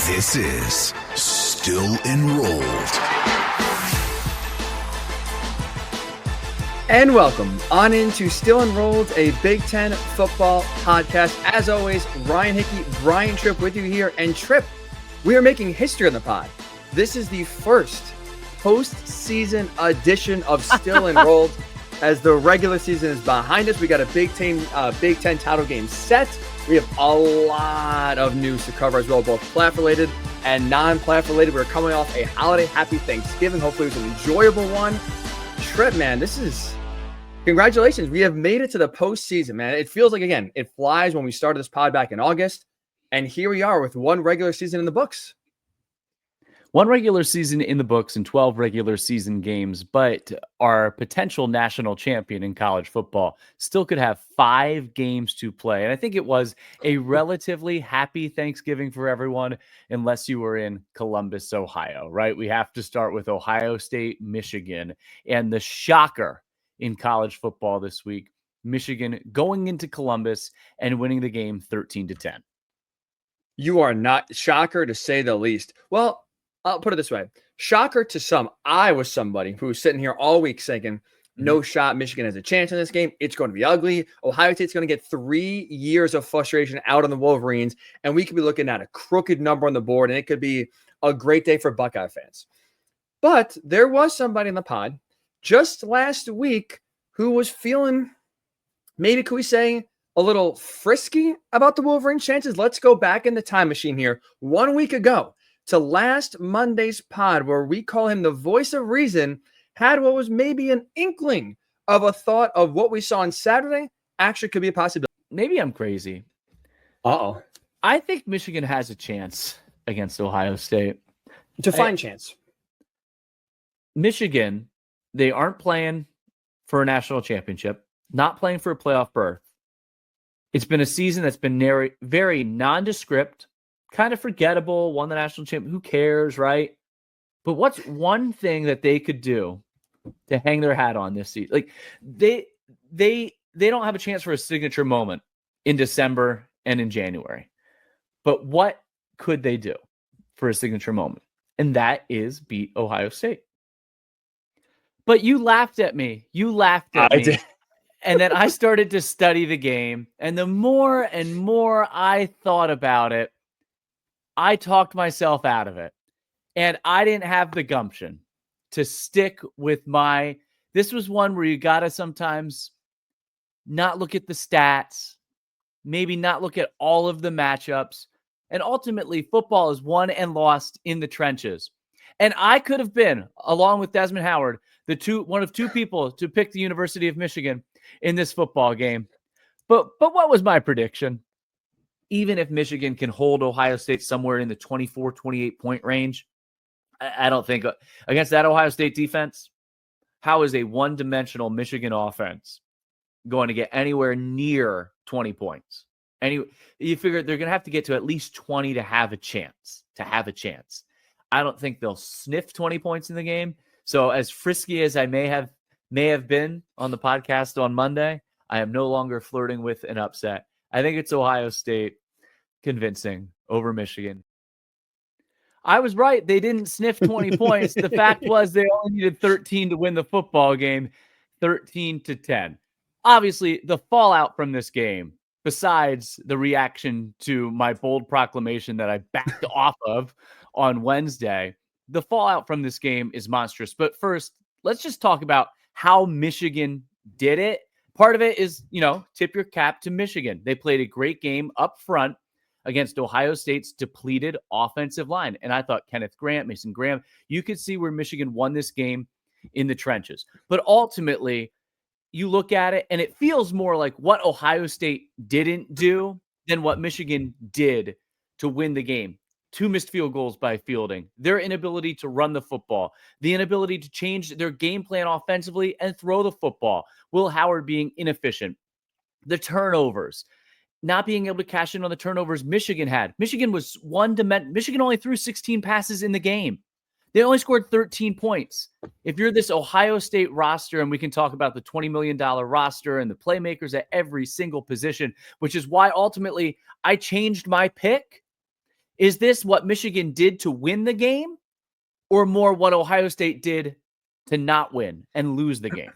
This is Still Enrolled. And welcome on into Still Enrolled, a Big Ten football podcast. As always, Ryan Hickey, Brian Tripp with you here. And Tripp, we are making history on the pod. This is the first postseason edition of Still Enrolled. As the regular season is behind us, we got a Big Ten title game set. We have a lot of news to cover as well, both playoff-related and non-playoff-related. We're coming off a holiday. Happy Thanksgiving. Hopefully it was an enjoyable one. Tripp, man, congratulations. We have made it to the postseason, man. It feels like, again, it flies when we started this pod back in August. And here we are with one regular season in the books. One regular season in the books and 12 regular season games, but our potential national champion in college football still could have 5 games to play. And I think it was a relatively happy Thanksgiving for everyone, unless you were in Columbus, Ohio, right? We have to start with Ohio State, Michigan, and the shocker in college football this week, Michigan going into Columbus and winning the game 13-10. You are not shocker, to say the least. Well, I'll put it this way. Shocker to some. I was somebody who was sitting here all week saying, no shot, Michigan has a chance in this game. It's going to be ugly. Ohio State's going to get 3 years of frustration out on the Wolverines, and we could be looking at a crooked number on the board, and it could be a great day for Buckeye fans. But there was somebody in the pod just last week who was feeling, maybe could we say, a little frisky about the Wolverines' chances. Let's go back in the time machine here 1 week ago to last Monday's pod, where we call him the voice of reason, had what was maybe an inkling of a thought of what we saw on Saturday actually could be a possibility. Maybe I'm crazy. Uh-oh. I think Michigan has a chance against Ohio State. Define chance. Michigan, they aren't playing for a national championship, not playing for a playoff berth. It's been a season that's been very nondescript, kind of forgettable, won the national championship. Who cares, right? But what's one thing that they could do to hang their hat on this season? Like they don't have a chance for a signature moment in December and in January. But what could they do for a signature moment? And that is beat Ohio State. But you laughed at me. I did. And then I started to study the game. And the more and more I thought about it, I talked myself out of it. And I didn't have the gumption to stick with this was one where you got to sometimes not look at the stats, maybe not look at all of the matchups. And ultimately, football is won and lost in the trenches. And I could have been, along with Desmond Howard, one of two people to pick the University of Michigan in this football game. But what was my prediction? Even if Michigan can hold Ohio State somewhere in the 24, 28 point range, I don't think against that Ohio State defense, how is a one-dimensional Michigan offense going to get anywhere near 20 points? You figure they're going to have to get to at least 20 to have a chance. I don't think they'll sniff 20 points in the game. So as frisky as I may have been on the podcast on Monday, I am no longer flirting with an upset. I think it's Ohio State convincing over Michigan. I was right. They didn't sniff 20 points. The fact was they only needed 13 to win the football game, 13-10. Obviously, the fallout from this game, besides the reaction to my bold proclamation that I backed off of on Wednesday, the fallout from this game is monstrous. But first, let's just talk about how Michigan did it. Part of it is, tip your cap to Michigan. They played a great game up front against Ohio State's depleted offensive line. And I thought Kenneth Grant, Mason Graham, you could see where Michigan won this game in the trenches. But ultimately, you look at it and it feels more like what Ohio State didn't do than what Michigan did to win the game. 2 missed field goals by Fielding, their inability to run the football, the inability to change their game plan offensively and throw the football, Will Howard being inefficient, the turnovers, not being able to cash in on the turnovers Michigan had. Michigan was Michigan only threw 16 passes in the game. They only scored 13 points. If you're this Ohio State roster, and we can talk about the $20 million roster and the playmakers at every single position, which is why ultimately I changed my pick. Is this what Michigan did to win the game, or more what Ohio State did to not win and lose the game?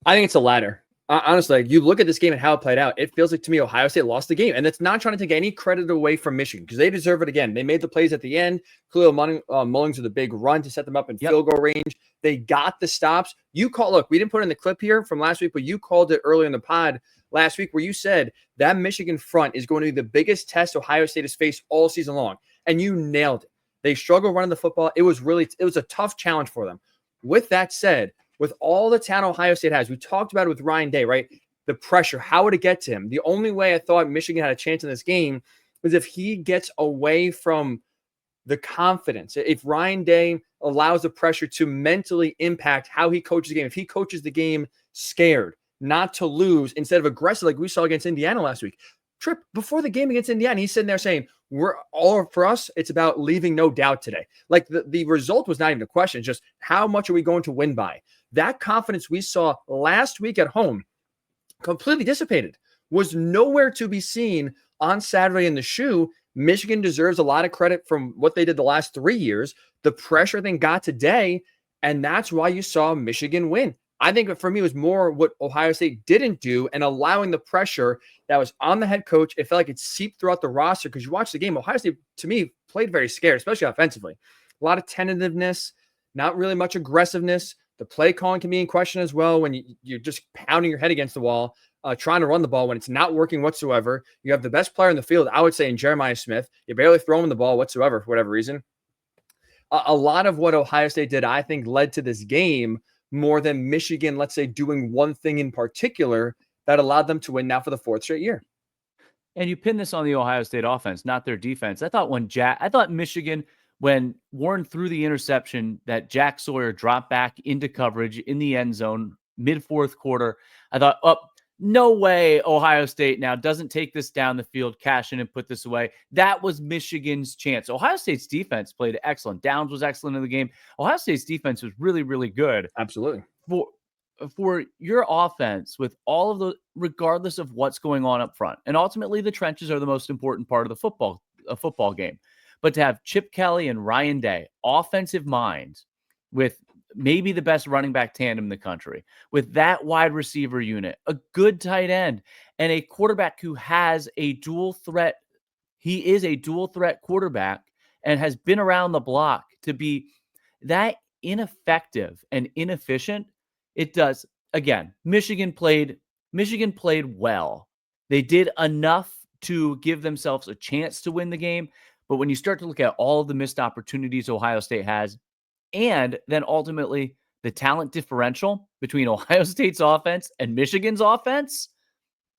I think it's the latter. Honestly, you look at this game and how it played out, it feels like to me Ohio State lost the game. And that's not trying to take any credit away from Michigan because they deserve it again. They made the plays at the end. Khalil Mullings with a big run to set them up in field goal range. They got the stops. Look, we didn't put in the clip here from last week, but you called it earlier in the pod last week where you said that Michigan front is going to be the biggest test Ohio State has faced all season long. And you nailed it. They struggled running the football. It was a tough challenge for them. With that said, with all the talent Ohio State has, we talked about it with Ryan Day, right? The pressure, how would it get to him? The only way I thought Michigan had a chance in this game was if he gets away from the confidence. If Ryan Day allows the pressure to mentally impact how he coaches the game, if he coaches the game scared, not to lose instead of aggressive like we saw against Indiana last week. Trip, before the game against Indiana, he's sitting there saying, for us, it's about leaving no doubt today. Like the result was not even a question. It's just how much are we going to win by? That confidence we saw last week at home completely dissipated, was nowhere to be seen on Saturday in the shoe. Michigan deserves a lot of credit from what they did the last 3 years. The pressure they got today, and that's why you saw Michigan win. I think for me, it was more what Ohio State didn't do and allowing the pressure that was on the head coach. It felt like it seeped throughout the roster because you watch the game. Ohio State, to me, played very scared, especially offensively. A lot of tentativeness, not really much aggressiveness. The play calling can be in question as well when you're just pounding your head against the wall, trying to run the ball when it's not working whatsoever. You have the best player in the field, I would say, in Jeremiah Smith. You barely throw him the ball whatsoever for whatever reason. A lot of what Ohio State did, I think, led to this game more than Michigan, let's say, doing one thing in particular that allowed them to win now for the 4th straight year. And you pin this on the Ohio State offense, not their defense. I thought Michigan, when Warren threw the interception that Jack Sawyer dropped back into coverage in the end zone mid-4th quarter, I thought, no way Ohio State now doesn't take this down the field, cash in and put this away. That was Michigan's chance. Ohio State's defense played excellent. Downs was excellent in the game. Ohio State's defense was really, really good. Absolutely. For your offense, with all of the, regardless of what's going on up front, and ultimately the trenches are the most important part of the football game. But to have Chip Kelly and Ryan Day, offensive minds, with maybe the best running back tandem in the country, with that wide receiver unit, a good tight end, and a quarterback who has a dual threat. He is a dual threat quarterback and has been around the block to be that ineffective and inefficient. It does. Again, Michigan played well. They did enough to give themselves a chance to win the game. But when you start to look at all of the missed opportunities Ohio State has, and then ultimately the talent differential between Ohio State's offense and Michigan's offense,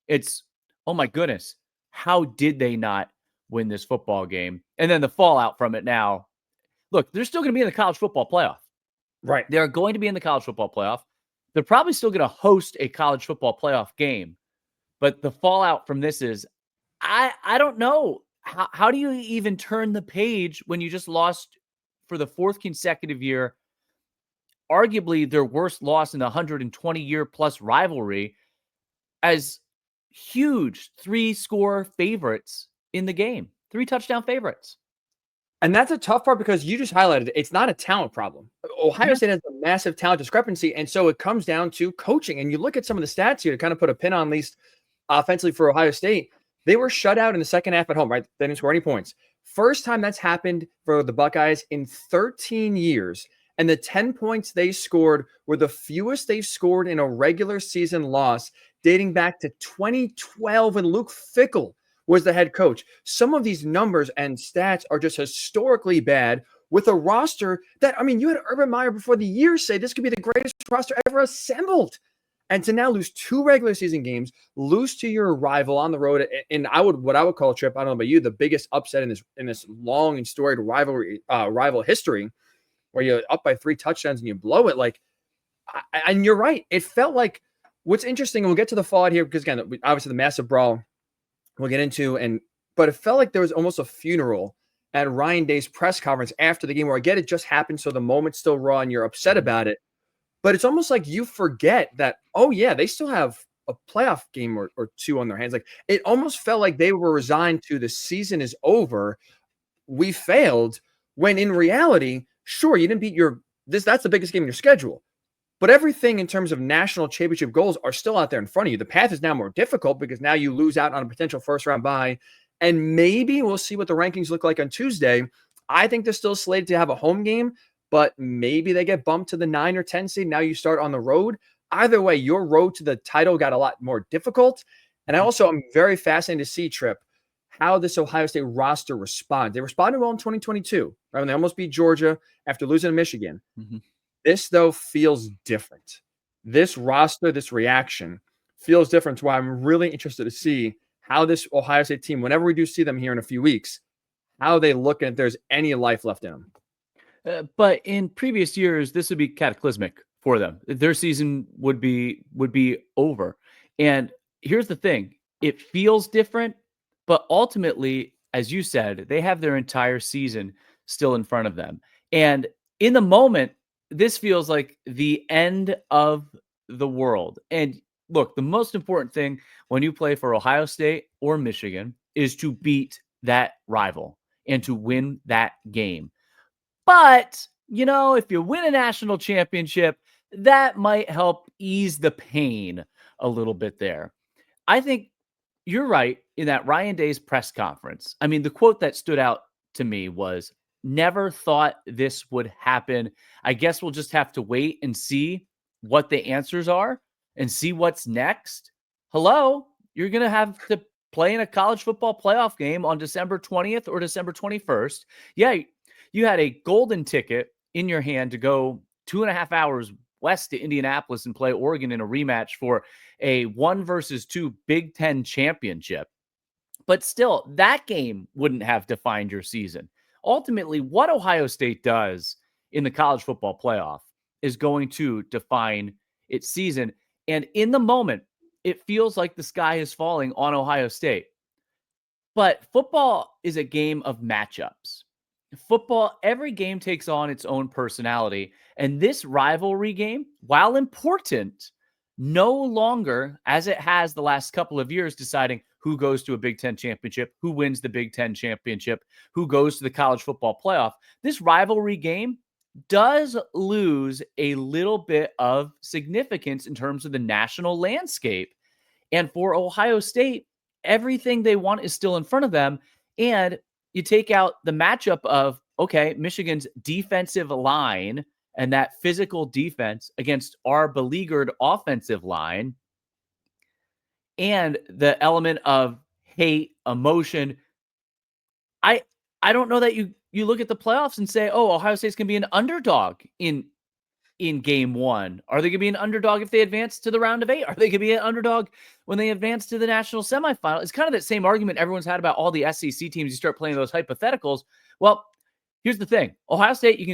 it's, oh my goodness, how did they not win this football game? And then the fallout from it now. Look, they're still going to be in the college football playoff. Right. They're going to be in the college football playoff. They're probably still going to host a college football playoff game. But the fallout from this is, I don't know. How do you even turn the page when you just lost for the 4th consecutive year, arguably their worst loss in the 120-year plus rivalry, as huge 3-score favorites in the game, 3 touchdown favorites? And that's a tough part because you just highlighted it. It's not a talent problem. Ohio State has a massive talent discrepancy, and so it comes down to coaching. And you look at some of the stats here to kind of put a pin on, at least offensively for Ohio State. They were shut out in the second half at home, right? They didn't score any points. First time that's happened for the Buckeyes in 13 years. And the 10 points they scored were the fewest they've scored in a regular season loss dating back to 2012 when Luke Fickell was the head coach. Some of these numbers and stats are just historically bad with a roster that, I mean, you had Urban Meyer before the year say this could be the greatest roster ever assembled. And to now lose 2 regular season games, lose to your rival on the road, and what I would call a trip, I don't know about you, the biggest upset in this long and storied rival history, where you're up by 3 touchdowns and you blow it. And you're right. It felt like what's interesting, and we'll get to the fallout here because again, obviously the massive brawl we'll get into, but it felt like there was almost a funeral at Ryan Day's press conference after the game, where I get it just happened, so the moment's still raw and you're upset about it. But it's almost like you forget that, oh, yeah, they still have a playoff game or two on their hands. Like, it almost felt like they were resigned to the season is over. We failed, when in reality, sure, you didn't beat that's the biggest game in your schedule. But everything in terms of national championship goals are still out there in front of you. The path is now more difficult because now you lose out on a potential first round bye. And maybe we'll see what the rankings look like on Tuesday. I think they're still slated to have a home game, but maybe they get bumped to the 9 or 10 seed. Now you start on the road. Either way, your road to the title got a lot more difficult. And I also am very fascinated to see, Tripp, how this Ohio State roster responds. They responded well in 2022, right? When they almost beat Georgia after losing to Michigan. Mm-hmm. This, though, feels different. This roster, this reaction feels different. That's why I'm really interested to see how this Ohio State team, whenever we do see them here in a few weeks, how they look and if there's any life left in them. But in previous years, this would be cataclysmic for them. Their season would be over. And here's the thing. It feels different, but ultimately, as you said, they have their entire season still in front of them. And in the moment, this feels like the end of the world. And look, the most important thing when you play for Ohio State or Michigan is to beat that rival and to win that game. But, if you win a national championship, that might help ease the pain a little bit there. I think you're right in that Ryan Day's press conference. I mean, the quote that stood out to me was, "Never thought this would happen. I guess we'll just have to wait and see what the answers are and see what's next." Hello, you're going to have to play in a college football playoff game on December 20th or December 21st. Yeah, you had a golden ticket in your hand to go 2.5 hours west to Indianapolis and play Oregon in a rematch for a 1-2 Big Ten championship. But still, that game wouldn't have defined your season. Ultimately, what Ohio State does in the college football playoff is going to define its season. And in the moment, it feels like the sky is falling on Ohio State. But football is a game of matchups. Football, every game takes on its own personality. And this rivalry game, while important, no longer, as it has the last couple of years, deciding who goes to a Big Ten championship, who wins the Big Ten championship, who goes to the college football playoff. This rivalry game does lose a little bit of significance in terms of the national landscape. And for Ohio State, everything they want is still in front of them. And you take out the matchup of, okay, Michigan's defensive line and that physical defense against our beleaguered offensive line, and the element of hate, emotion. I don't know that you look at the playoffs and say, oh, Ohio State's going to be an underdog in game one. Are they going to be an underdog if they advance to the round of 8? Are they going to be an underdog when they advance to the national semifinal? It's kind of that same argument everyone's had about all the SEC teams. You start playing those hypotheticals. Well, here's the thing. Ohio State, you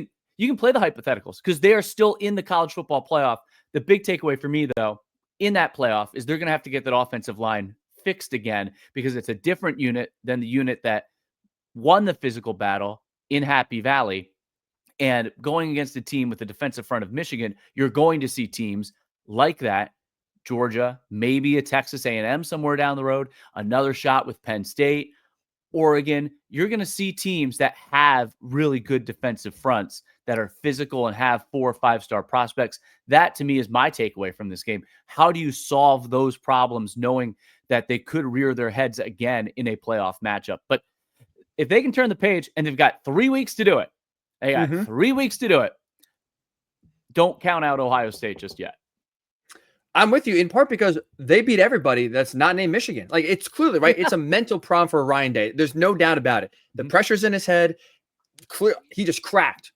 can play the hypotheticals because they are still in the college football playoff. The big takeaway for me, though, in that playoff is they're going to have to get that offensive line fixed again because it's a different unit than the unit that won the physical battle in Happy Valley. And going against a team with the defensive front of Michigan, you're going to see teams like that. Georgia, maybe a Texas A&M somewhere down the road, another shot with Penn State, Oregon. You're going to see teams that have really good defensive fronts that are physical and have 4 or 5-star prospects. That, to me, is my takeaway from this game. How do you solve those problems knowing that they could rear their heads again in a playoff matchup? But if they can turn the page, and they've got 3 weeks to do it, they got 3 weeks to do it, don't count out Ohio State just yet. I'm with you in part because they beat everybody that's not named Michigan. Like, it's clearly, right? It's a mental problem for Ryan Day. There's no doubt about it. The pressure's in his head. He just cracked.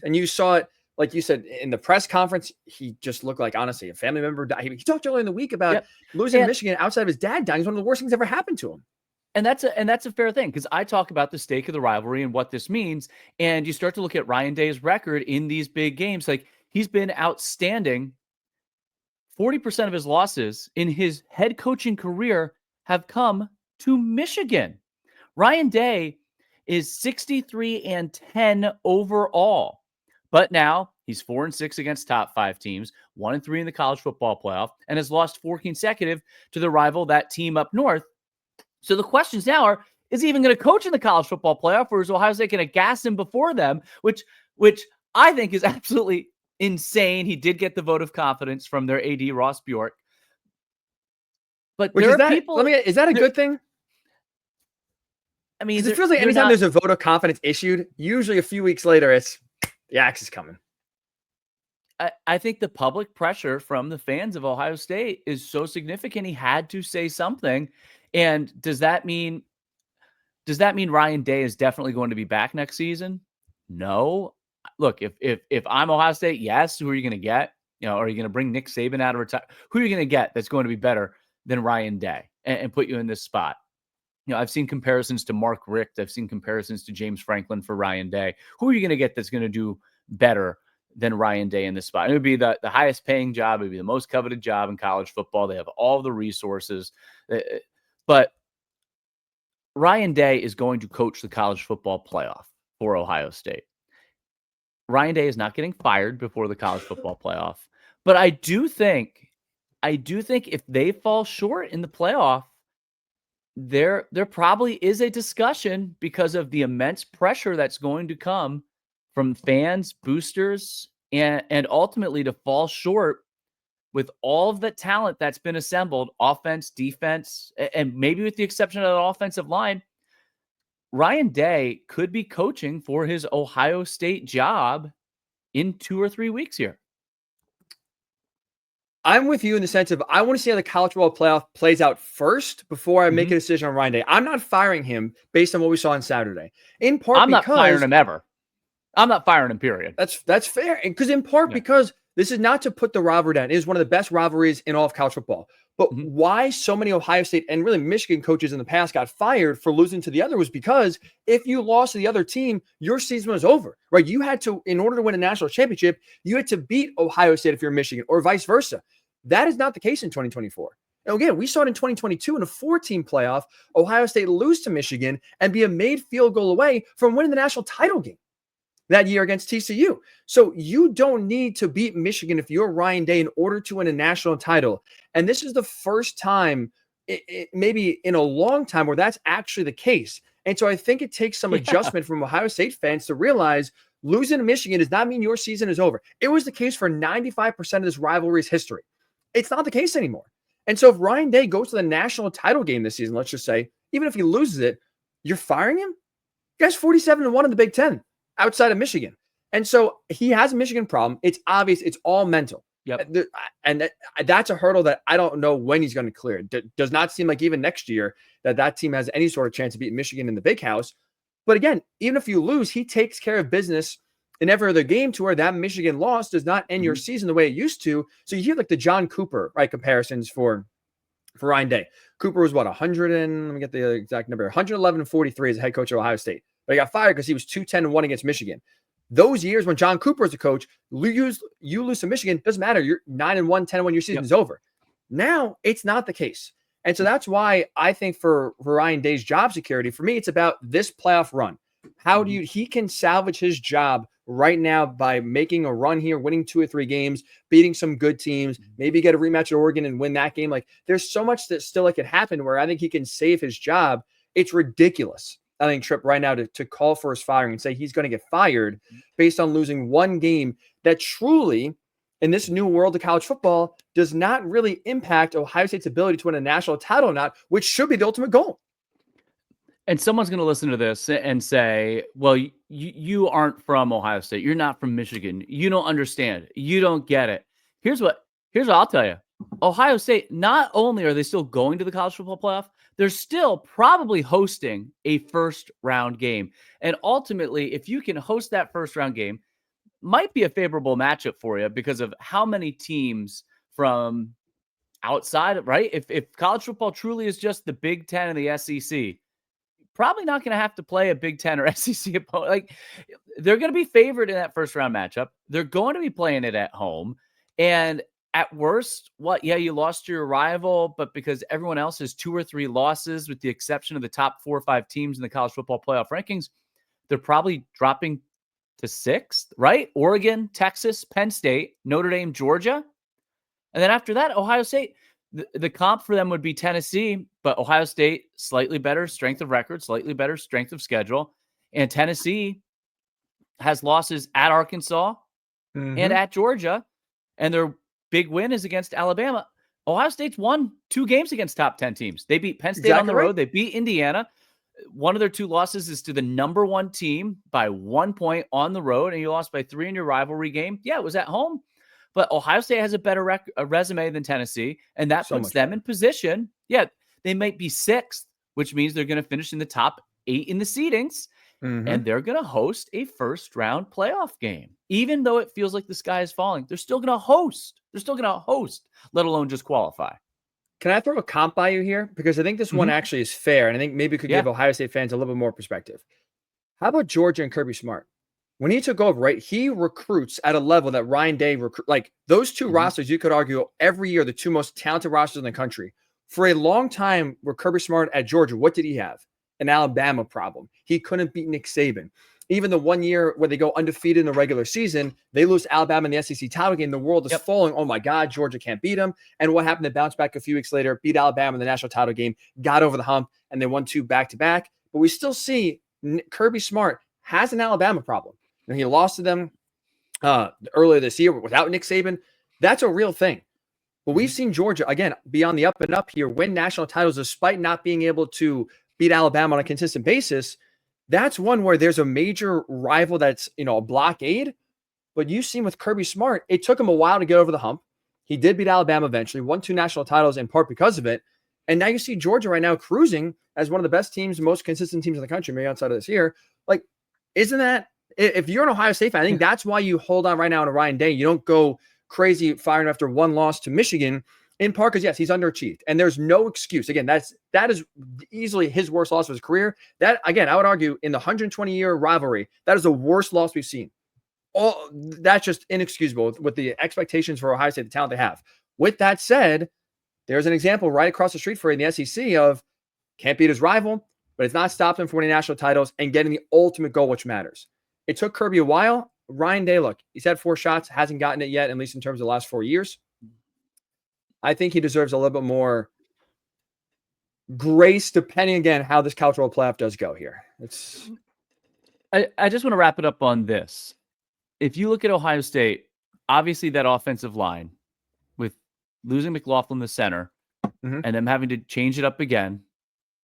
And you saw it, like you said, in the press conference, he just looked like, honestly, a family member died. He talked earlier in the week about losing to Michigan outside of his dad dying. It's one of the worst things ever happened to him. And that's a fair thing, because I talk about the stake of the rivalry and what this means. And you start to look at Ryan Day's record in these big games. Like, he's been outstanding. 40% of his losses in his head coaching career have come to Michigan. Ryan Day is 63-10 overall, But now he's 4-6 against top 5 teams, 1-3 in the college football playoff, and has lost 4 consecutive to the rival, that team up north. So the questions now are, is he even going to coach in the college football playoff, or is Ohio State going to gas him before them, which I think is absolutely insane. He did get the vote of confidence from their AD, Ross Bjork. But Which there is are that, people. is that a good thing? I mean, it feels like anytime there's a vote of confidence issued, usually a few weeks later, it's the axe is coming. I think the public pressure from the fans of Ohio State is so significant. He had to say something. And does that mean Ryan Day is definitely going to be back next season? No. Look, if I'm Ohio State, yes. Who are you going to get? Are you going to bring Nick Saban out of retirement? Who are you going to get that's going to be better than Ryan Day and put you in this spot? I've seen comparisons to Mark Richt. I've seen comparisons to James Franklin for Ryan Day. Who are you going to get that's going to do better than Ryan Day in this spot? It would be the highest paying job. It would be the most coveted job in college football. They have all the resources. But Ryan Day is going to coach the college football playoff for Ohio State. Ryan Day is not getting fired before the college football playoff. But I do think if they fall short in the playoff, there probably is a discussion because of the immense pressure that's going to come from fans, boosters, and ultimately to fall short with all of the talent that's been assembled, offense, defense, and maybe with the exception of the offensive line. Ryan Day could be coaching for his Ohio State job in 2 or 3 weeks here. I'm with you in the sense of I want to see how the college football playoff plays out first before I make a decision on Ryan Day. I'm not firing him based on what we saw on Saturday. In part, I'm not firing him ever. I'm not firing him, period. That's fair. Because because this is not to put the rivalry down. It is one of the best rivalries in all of college football. But why so many Ohio State and really Michigan coaches in the past got fired for losing to the other was because if you lost to the other team, your season was over, right? You had to, in order to win a national championship, you had to beat Ohio State if you're Michigan or vice versa. That is not the case in 2024. And again, we saw it in 2022 in a 4-team playoff, Ohio State lose to Michigan and be a made field goal away from winning the national title game that year against TCU. So you don't need to beat Michigan if you're Ryan Day in order to win a national title. And this is the first time, maybe in a long time, where that's actually the case. And so I think it takes some adjustment from Ohio State fans to realize losing to Michigan does not mean your season is over. It was the case for 95% of this rivalry's history. It's not the case anymore. And so if Ryan Day goes to the national title game this season, let's just say, even if he loses it, you're firing him? You guys 47-1 in the Big Ten outside of Michigan. And so he has a Michigan problem. It's obvious. It's all mental. Yep. And that's a hurdle that I don't know when he's going to clear. Does not seem like even next year that team has any sort of chance to beat Michigan in the Big House. But again, even if you lose, he takes care of business in every other game to where that Michigan loss does not end your season the way it used to. So you hear like the John Cooper, right, comparisons for Ryan Day. Cooper was what, 100 and let me get the exact number, 111-43 as a head coach of Ohio State. But he got fired because he was 210-1 against Michigan. Those years when John Cooper was a coach, you lose to Michigan, doesn't matter. You're 9-1, 10-1, your season's over. Now it's not the case. And so that's why I think for Ryan Day's job security, for me, it's about this playoff run. How do he can salvage his job right now by making a run here, winning 2 or 3 games, beating some good teams, maybe get a rematch at Oregon and win that game. Like there's so much that still could happen where I think he can save his job. It's ridiculous, I think, Tripp, right now to call for his firing and say he's going to get fired based on losing one game that truly, in this new world of college football, does not really impact Ohio State's ability to win a national title or not, which should be the ultimate goal. And someone's going to listen to this and say, well, you aren't from Ohio State. You're not from Michigan. You don't understand. You don't get it. Here's what I'll tell you. Ohio State, not only are they still going to the college football playoff, they're still probably hosting a first round game. And ultimately, if you can host that first round game, might be a favorable matchup for you because of how many teams from outside, right? If college football truly is just the Big Ten and the SEC, probably not going to have to play a Big Ten or SEC opponent. Like they're going to be favored in that first round matchup. They're going to be playing it at home. And at worst, you lost to your rival, but because everyone else has 2 or 3 losses, with the exception of the top 4 or 5 teams in the college football playoff rankings, they're probably dropping to 6th, right? Oregon, Texas, Penn State, Notre Dame, Georgia. And then after that, Ohio State. The comp for them would be Tennessee, but Ohio State, slightly better strength of record, slightly better strength of schedule. And Tennessee has losses at Arkansas and at Georgia. And their big win is against Alabama. Ohio State's won 2 games against top 10 teams. They beat Penn State on the road. They beat Indiana. One of their 2 losses is to the number 1 team by 1 point on the road, and you lost by 3 in your rivalry game. Yeah, it was at home. But Ohio State has a better resume than Tennessee, and that puts them in position. Yeah, they might be 6th, which means they're going to finish in the top 8 in the seedings, and they're going to host a first-round playoff game. Even though it feels like the sky is falling, they're still going to host. They're still going to host, let alone just qualify. Can I throw a comp by you here? Because I think this one actually is fair, and I think maybe it could give Ohio State fans a little bit more perspective. How about Georgia and Kirby Smart? When he took over, right, he recruits at a level that Ryan Day like those 2 rosters, you could argue every year, the 2 most talented rosters in the country. For a long time, with Kirby Smart at Georgia, what did he have? An Alabama problem. He couldn't beat Nick Saban. Even the 1 year where they go undefeated in the regular season, they lose Alabama in the SEC title game. The world is falling. Oh my God, Georgia can't beat them. And what happened? They bounced back a few weeks later, beat Alabama in the national title game, got over the hump, and they won 2 back-to-back. But we still see Kirby Smart has an Alabama problem. And he lost to them earlier this year without Nick Saban. That's a real thing. But we've seen Georgia, again, be on the up and up here, win national titles despite not being able to beat Alabama on a consistent basis. That's one where there's a major rival that's, a blockade. But you've seen with Kirby Smart, it took him a while to get over the hump. He did beat Alabama eventually, won 2 national titles in part because of it. And now you see Georgia right now cruising as one of the best teams, most consistent teams in the country, maybe outside of this year. Like, isn't that, if you're an Ohio State fan, I think that's why you hold on right now to Ryan Day. You don't go crazy firing after 1 loss to Michigan, in part because, yes, he's underachieved. And there's no excuse. Again, that is easily his worst loss of his career. That, again, I would argue in the 120-year rivalry, that is the worst loss we've seen. That's just inexcusable with the expectations for Ohio State, the talent they have. With that said, there's an example right across the street for you in the SEC of can't beat his rival, but it's not stopped him from winning national titles and getting the ultimate goal, which matters. It took Kirby a while. Ryan Day, look, he's had 4 shots, hasn't gotten it yet, at least in terms of the last 4 years. I think he deserves a little bit more grace, depending, again, how this college world playoff does go here. I just want to wrap it up on this. If you look at Ohio State, obviously that offensive line with losing McLaughlin the center and them having to change it up again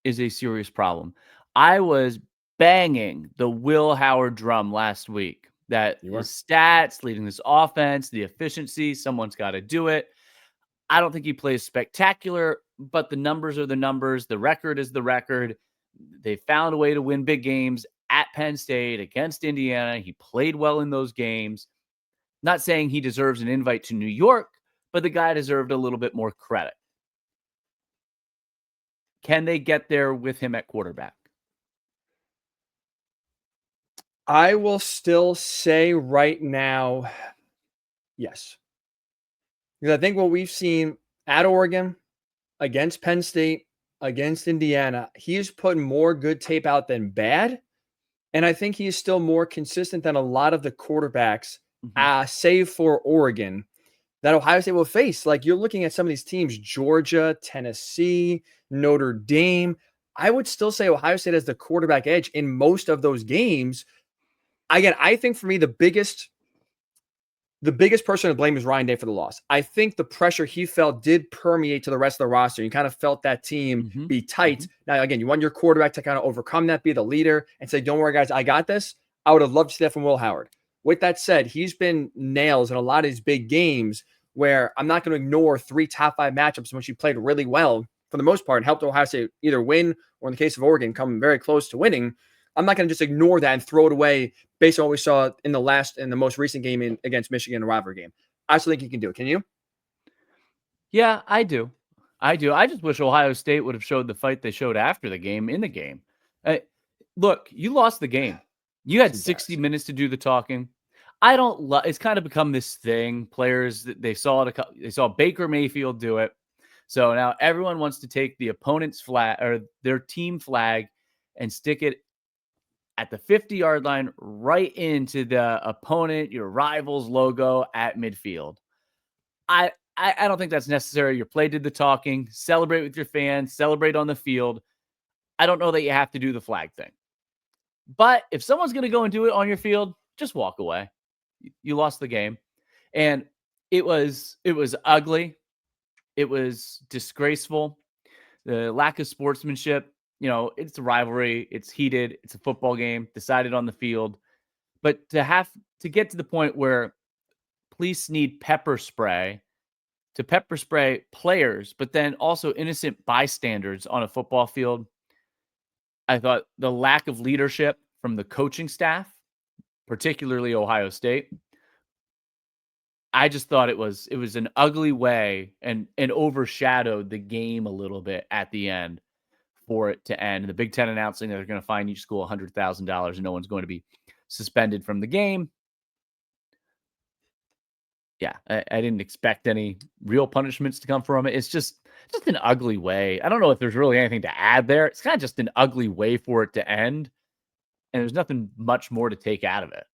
is a serious problem. I was banging the Will Howard drum last week that the stats leading this offense, the efficiency, someone's got to do it. I don't think he plays spectacular, but the numbers are the numbers. The record is the record. They found a way to win big games at Penn State against Indiana. He played well in those games. Not saying he deserves an invite to New York, but the guy deserved a little bit more credit. Can they get there with him at quarterback? I will still say right now, yes. Because I think what we've seen at Oregon, against Penn State, against Indiana, he's put more good tape out than bad. And I think he's still more consistent than a lot of the quarterbacks, save for Oregon, that Ohio State will face. Like, you're looking at some of these teams, Georgia, Tennessee, Notre Dame. I would still say Ohio State has the quarterback edge in most of those games. Again, I think for me, the biggest person to blame is Ryan Day for the loss. I think the pressure he felt did permeate to the rest of the roster. You kind of felt that team be tight. Now, again, you want your quarterback to kind of overcome that, be the leader, and say, don't worry, guys, I got this. I would have loved to see that from Will Howard. With that said, he's been nails in a lot of these big games where I'm not going to ignore 3 top 5 matchups in which he played really well for the most part and helped Ohio State either win or, in the case of Oregon, come very close to winning. I'm not going to just ignore that and throw it away based on what we saw in the most recent game against Michigan, a rivalry game. I still think he can do it. Can you? Yeah, I do. I just wish Ohio State would have showed the fight they showed after the game in the game. Look, you lost the game. You had 60 minutes to do the talking. I don't love. It's kind of become this thing. Players, they saw Baker Mayfield do it. So now everyone wants to take the opponent's flag or their team flag and stick it at the 50-yard line, right into the opponent, your rival's logo at midfield. I don't think that's necessary. Your play did the talking. Celebrate with your fans. Celebrate on the field. I don't know that you have to do the flag thing. But if someone's going to go and do it on your field, just walk away. You lost the game. And it was ugly. It was disgraceful. The lack of sportsmanship, it's a rivalry. It's heated. It's a football game decided on the field. But to get to the point where police need pepper spray to pepper spray players, but then also innocent bystanders on a football field, I thought the lack of leadership from the coaching staff, particularly Ohio State, I just thought it was an ugly way and overshadowed the game a little bit at the end for it to end. The Big Ten announcing that they're going to fine each school $100,000 and no one's going to be suspended from the game. Yeah, I didn't expect any real punishments to come from it. It's just an ugly way. I don't know if there's really anything to add there. It's kind of just an ugly way for it to end. And there's nothing much more to take out of it.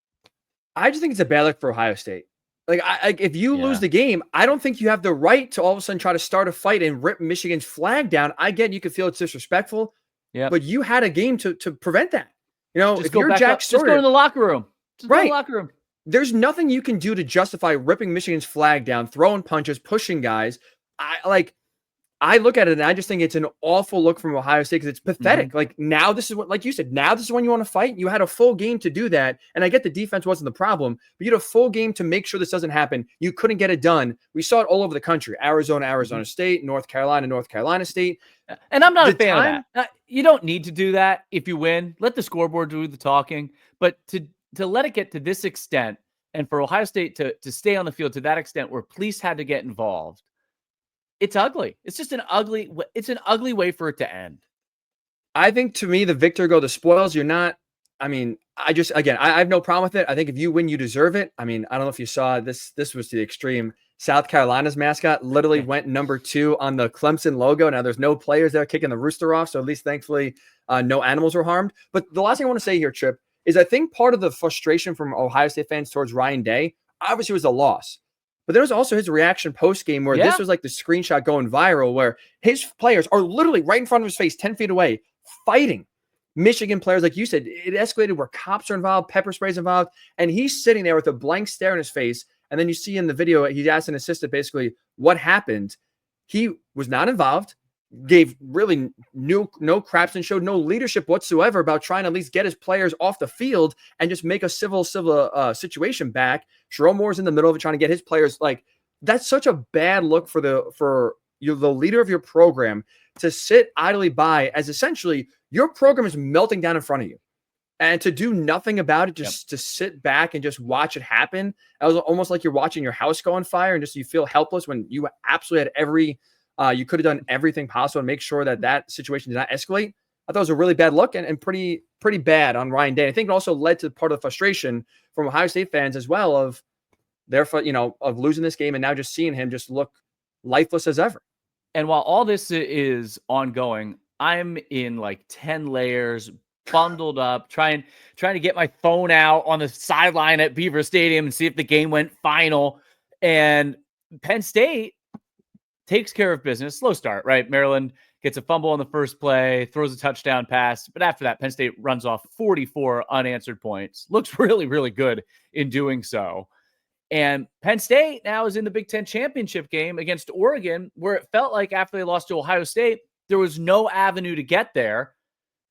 I just think it's a bad look for Ohio State. Like, if you lose the game, I don't think you have the right to all of a sudden try to start a fight and rip Michigan's flag down. I get you could feel it's disrespectful, but you had a game to prevent that. If you're Jack Sawyer, just go to the locker room. Just go to the locker room. There's nothing you can do to justify ripping Michigan's flag down, throwing punches, pushing guys. I look at it and I just think it's an awful look from Ohio State because it's pathetic. Mm-hmm. Like, now this is what, like you said, now this is when you want to fight. You had a full game to do that. And I get the defense wasn't the problem, but you had a full game to make sure this doesn't happen. You couldn't get it done. We saw it all over the country. Arizona State, North Carolina State. And I'm not a fan of that. You don't need to do that if you win. Let the scoreboard do the talking. But to let it get to this extent and for Ohio State to stay on the field to that extent where police had to get involved, it's ugly. It's just an ugly way for it to end. I think, to me, the victor go the spoils. You're not, I have no problem with it. I think if you win, you deserve it. I don't know if you saw this. This was to the extreme. South Carolina's mascot literally went number 2 on the Clemson logo. Now there's no players there kicking the rooster off. So at least thankfully no animals were harmed. But the last thing I want to say here, Chip, is I think part of the frustration from Ohio State fans towards Ryan Day obviously was a loss. But there was also his reaction post-game where this was like the screenshot going viral where his players are literally right in front of his face, 10 feet away, fighting Michigan players. Like you said, it escalated where cops are involved, pepper sprays involved, and he's sitting there with a blank stare in his face. And then you see in the video, he's asked an assistant basically what happened. He was not involved, gave really no craps and showed no leadership whatsoever about trying to at least get his players off the field and just make a civil situation back. Jerome Moore's in the middle of it trying to get his players. Like, that's such a bad look for the leader of your program to sit idly by as essentially your program is melting down in front of you and to do nothing about it, just to sit back and just watch it happen. It was almost like you're watching your house go on fire and just you feel helpless when you absolutely had you could have done everything possible to make sure that situation did not escalate. I thought it was a really bad look and pretty bad on Ryan Day. I think it also led to part of the frustration from Ohio State fans as well of losing this game and now just seeing him just look lifeless as ever. And while all this is ongoing, I'm in like 10 layers, bundled up, trying to get my phone out on the sideline at Beaver Stadium and see if the game went final. And Penn State takes care of business. Slow start, right? Maryland gets a fumble on the first play, throws a touchdown pass. But after that, Penn State runs off 44 unanswered points. Looks really, really good in doing so. And Penn State now is in the Big Ten championship game against Oregon, where it felt like after they lost to Ohio State, there was no avenue to get there.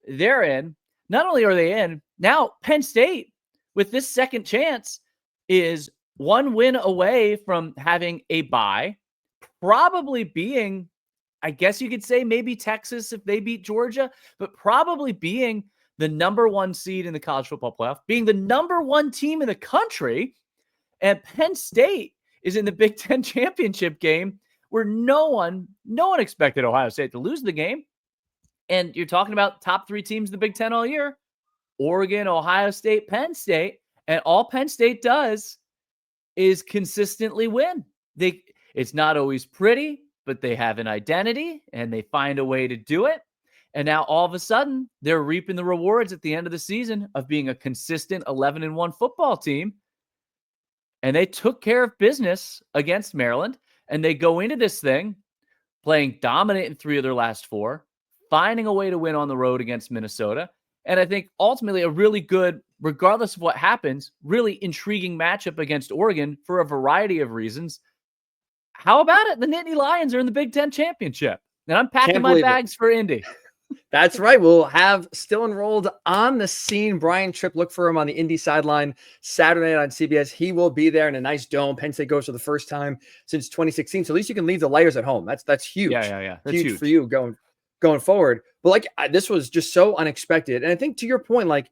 They're in. Not only are they in, now Penn State, with this second chance, is one win away from having a bye, probably being, I guess you could say maybe Texas if they beat Georgia, but probably being the number 1 seed in the college football playoff, being the number 1 team in the country. And Penn State is in the Big Ten championship game where no one expected Ohio State to lose the game. And you're talking about top 3 teams in the Big Ten all year: Oregon, Ohio State, Penn State. And all Penn State does is consistently win. It's not always pretty, but they have an identity and they find a way to do it. And now all of a sudden, they're reaping the rewards at the end of the season of being a consistent 11-1 football team. And they took care of business against Maryland. And they go into this thing playing dominant in 3 of their last 4, finding a way to win on the road against Minnesota. And I think ultimately a really good, regardless of what happens, really intriguing matchup against Oregon for a variety of reasons. How about it? The Nittany Lions are in the Big Ten championship. And I'm packing my bags for Indy. That's right. We'll have still enrolled on the scene Brian Tripp. Look for him on the Indy sideline Saturday night on CBS. He will be there in a nice dome. Penn State goes for the first time since 2016. So at least you can leave the layers at home. That's huge. Yeah. That's huge for you going forward. But this was just so unexpected. And I think to your point,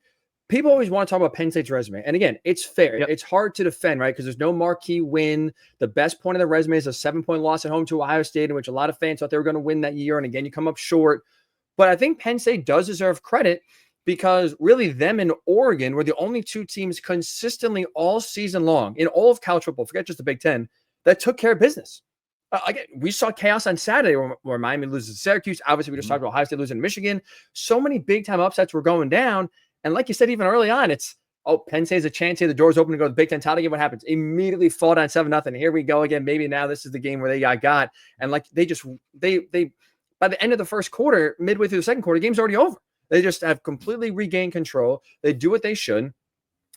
people always want to talk about Penn State's resume. And again, it's fair. Yep. It's hard to defend, right? Because there's no marquee win. The best point of the resume is a 7-point loss at home to Ohio State, in which a lot of fans thought they were going to win that year. And again, you come up short. But I think Penn State does deserve credit because really them and Oregon were the only 2 teams consistently all season long in all of college football, forget just the Big Ten, that took care of business. Again, we saw chaos on Saturday where Miami loses to Syracuse. Obviously, we just talked about Ohio State losing to Michigan. So many big-time upsets were going down. And like you said, even early on, it's, Penn State has a chance here. The door's open to go to the Big Ten title game. What happens? Immediately fall down 7-0. Here we go again. Maybe now this is the game where they got. And they by the end of the first quarter, midway through the second quarter, the game's already over. They just have completely regained control. They do what they should. And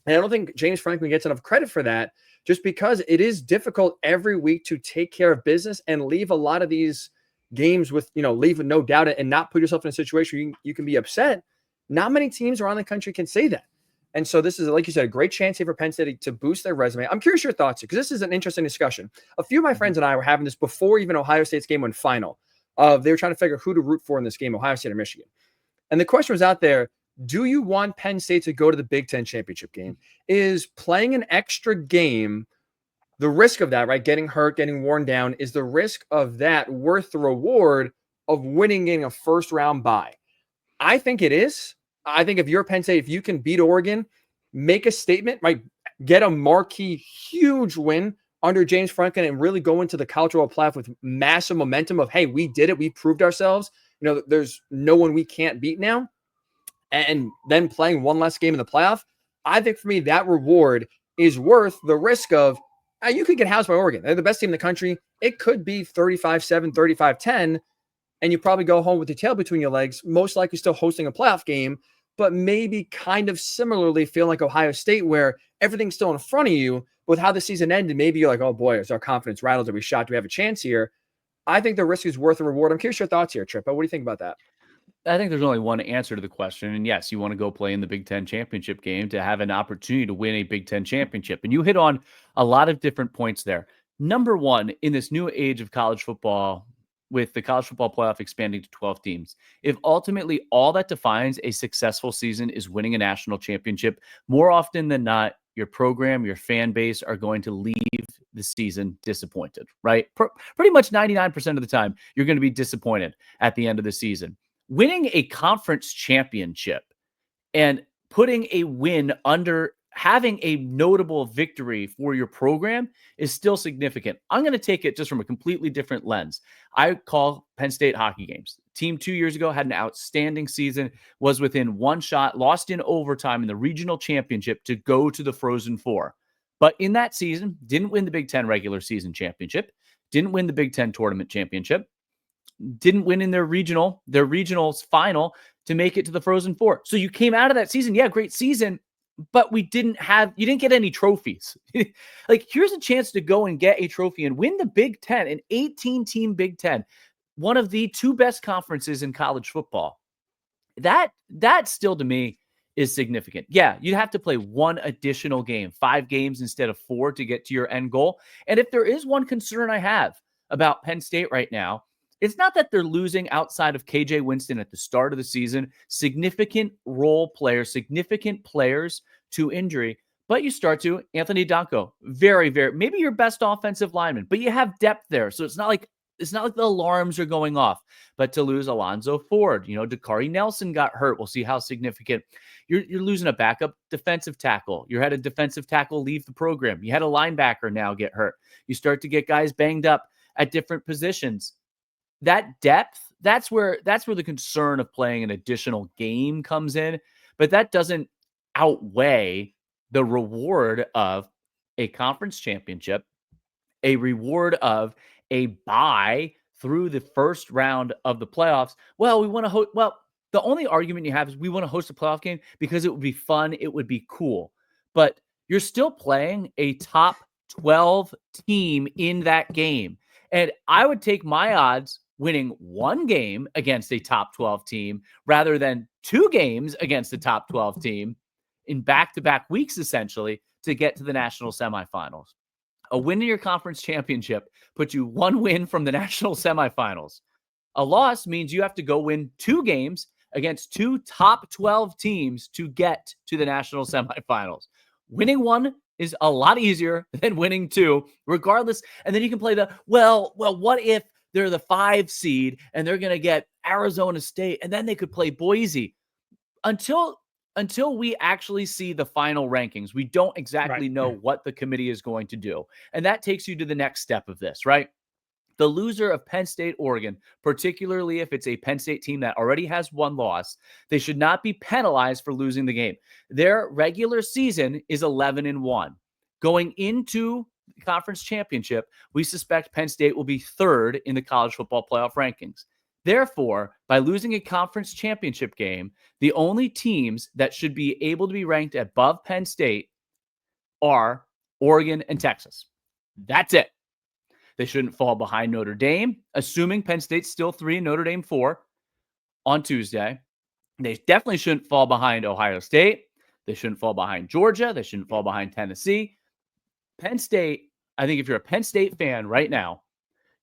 I don't think James Franklin gets enough credit for that, just because it is difficult every week to take care of business and leave a lot of these games with, leave with no doubt and not put yourself in a situation you can be upset. Not many teams around the country can say that. And so this is, like you said, a great chance here for Penn State to boost their resume. I'm curious your thoughts here, because this is an interesting discussion. A few of my friends and I were having this before even Ohio State's game went final. They were trying to figure who to root for in this game, Ohio State or Michigan. And the question was out there, do you want Penn State to go to the Big Ten championship game? Is playing an extra game, the risk of that, right, getting hurt, getting worn down, is the risk of that worth the reward of winning, getting a first-round bye? I think it is. I think if you're Penn State, if you can beat Oregon, make a statement, right, get a marquee, huge win under James Franklin and really go into the college football playoff with massive momentum of, hey, we did it. We proved ourselves. There's no one we can't beat now. And then playing one less game in the playoff, I think for me, that reward is worth the risk of, you could get housed by Oregon. They're the best team in the country. It could be 35-7, 35-10, and you probably go home with your tail between your legs, most likely still hosting a playoff game, but maybe kind of similarly feeling like Ohio State, where everything's still in front of you. With how the season ended, maybe you're like, oh boy, is our confidence rattled? Are we shot? Do we have a chance here? I think the risk is worth the reward. I'm curious your thoughts here, Tripp. What do you think about that? I think there's only one answer to the question. And yes, you want to go play in the Big Ten championship game to have an opportunity to win a Big Ten championship. And you hit on a lot of different points there. Number one, in this new age of college football, with the college football playoff expanding to 12 teams, if ultimately all that defines a successful season is winning a national championship, more often than not, your program, your fan base are going to leave the season disappointed, right? Pretty much 99% of the time, you're going to be disappointed at the end of the season. Winning a conference championship and putting a win under having a notable victory for your program is still significant. I'm going to take it just from a completely different lens. I call Penn State hockey games. Team 2 years ago had an outstanding season, was within one shot, lost in overtime in the regional championship to go to the Frozen Four. But in that season, didn't win the Big Ten regular season championship, didn't win the Big Ten tournament championship, didn't win in their regionals final to make it to the Frozen Four. So you came out of that season, great season, but you didn't get any trophies. Here's a chance to go and get a trophy and win the Big Ten, an 18-team Big Ten, one of the 2 best conferences in college football. That still to me is significant. Yeah, you'd have to play one additional game, 5 games instead of 4 to get to your end goal. And if there is one concern I have about Penn State right now, it's not that they're losing outside of KJ Winston at the start of the season, significant role players, significant players to injury, but you start to Anthony Donko, very, very, maybe your best offensive lineman, but you have depth there. So it's not like the alarms are going off, but to lose Alonzo Ford, Dakari Nelson got hurt. We'll see how significant. You're losing a backup defensive tackle. You had a defensive tackle leave the program. You had a linebacker now get hurt. You start to get guys banged up at different positions. That depth that's where the concern of playing an additional game comes in. But that doesn't outweigh the reward of a conference championship, a reward of a bye through the first round of the playoffs. Well, we want to host. Well, the only argument you have is we want to host a playoff game because it would be fun. It would be cool. But you're still playing a top 12 team in that game. And I would take my odds winning one game against a top 12 team rather than two games against a top 12 team in back-to-back weeks, essentially, to get to the national semifinals. A win in your conference championship puts you one win from the national semifinals. A loss means you have to go win two games against two top 12 teams to get to the national semifinals. Winning one is a lot easier than winning two, regardless. And then you can play well, what if they're the 5 seed and they're going to get Arizona State and then they could play Boise? Until we actually see the final rankings, we don't exactly know what the committee is going to do. And that takes you to the next step of this, right? The loser of Penn State, Oregon, particularly if it's a Penn State team that already has one loss, they should not be penalized for losing the game. Their regular season is 11-1. Going into the conference championship, we suspect Penn State will be third in the college football playoff rankings. Therefore, by losing a conference championship game, the only teams that should be able to be ranked above Penn State are Oregon and Texas. That's it. They shouldn't fall behind Notre Dame, assuming Penn State's still 3 and Notre Dame 4 on Tuesday. They definitely shouldn't fall behind Ohio State. They shouldn't fall behind Georgia. They shouldn't fall behind Tennessee. Penn State, I think if you're a Penn State fan right now,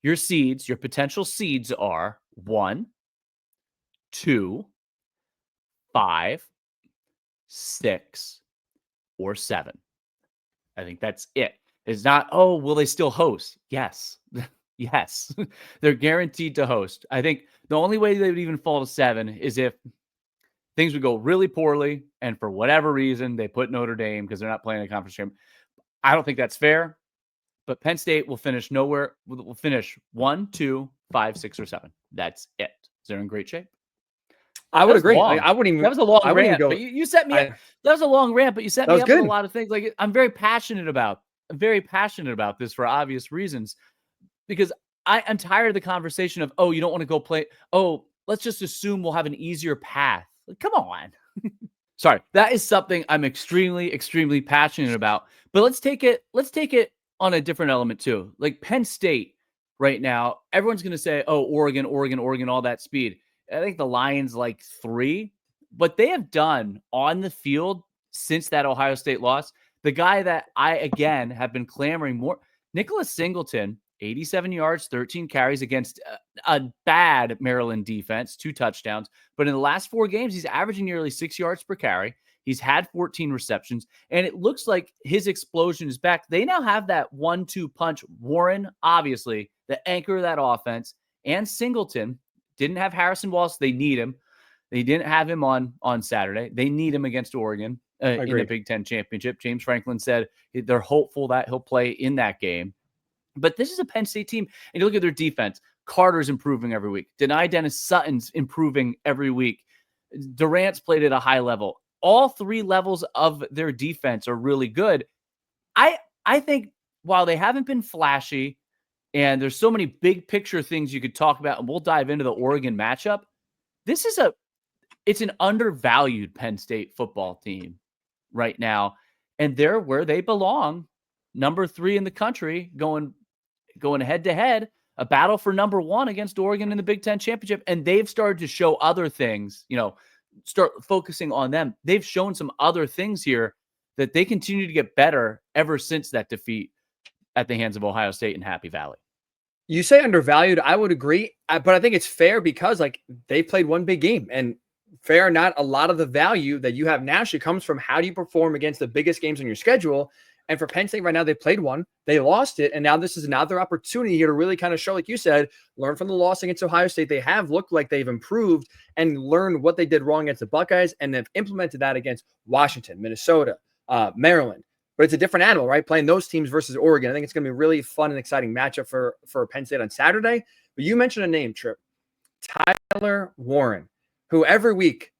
your potential seeds are 1, 2, 5, 6, or 7. I think that's it. It's not, will they still host? Yes. Yes. They're guaranteed to host. I think the only way they would even fall to 7 is if things would go really poorly and for whatever reason they put Notre Dame because they're not playing a conference game. I don't think that's fair, but Penn State will finish nowhere. Will finish 1, 2, 5, 6, or 7. That's it. They're in great shape. I would agree. I wouldn't even. That was a long rant. But you set me up. That was a long rant, but you set me up with a lot of things. Like I'm very passionate about this for obvious reasons, because I'm tired of the conversation of, you don't want to go play. Let's just assume we'll have an easier path. Like, come on. Sorry. That is something I'm extremely, extremely passionate about. But let's take it on a different element too. Like Penn State right now, everyone's going to say, Oregon, all that speed. I think the Lions like 3, but they have done on the field since that Ohio State loss. The guy that I, again, have been clamoring more, Nicholas Singleton, 87 yards, 13 carries against a bad Maryland defense, 2 touchdowns. But in the last 4 games, he's averaging nearly 6 yards per carry. He's had 14 receptions, and it looks like his explosion is back. They now have that 1-2 punch. Warren, obviously, the anchor of that offense, and Singleton. Didn't have Harrison Wallace. They need him. They didn't have him on Saturday. They need him against Oregon in the Big Ten championship. James Franklin said they're hopeful that he'll play in that game. But this is a Penn State team, and you look at their defense. Carter's improving every week. Denai Dennis Sutton's improving every week. Durant's played at a high level. All 3 levels of their defense are really good. I think while they haven't been flashy, and there's so many big picture things you could talk about, and we'll dive into the Oregon matchup. It's an undervalued Penn State football team right now, and they're where they belong, number 3 in the country, going head to head, a battle for number 1 against Oregon in the Big Ten championship, and they've started to show other things. Start focusing on them. They've shown some other things here that they continue to get better ever since that defeat at the hands of Ohio State and Happy Valley. You say undervalued. I would agree, but I think it's fair because they played one big game, and fair or not, a lot of the value that you have nationally comes from how do you perform against the biggest games on your schedule. And for Penn State right now, they played one, they lost it, and now this is another opportunity here to really kind of show, like you said, learn from the loss against Ohio State. They have looked like they've improved and learned what they did wrong against the Buckeyes, and they've implemented that against Washington, Minnesota, Maryland. But it's a different animal, right? Playing those teams versus Oregon. I think it's going to be a really fun and exciting matchup for Penn State on Saturday. But you mentioned a name, Trip. Tyler Warren, who every week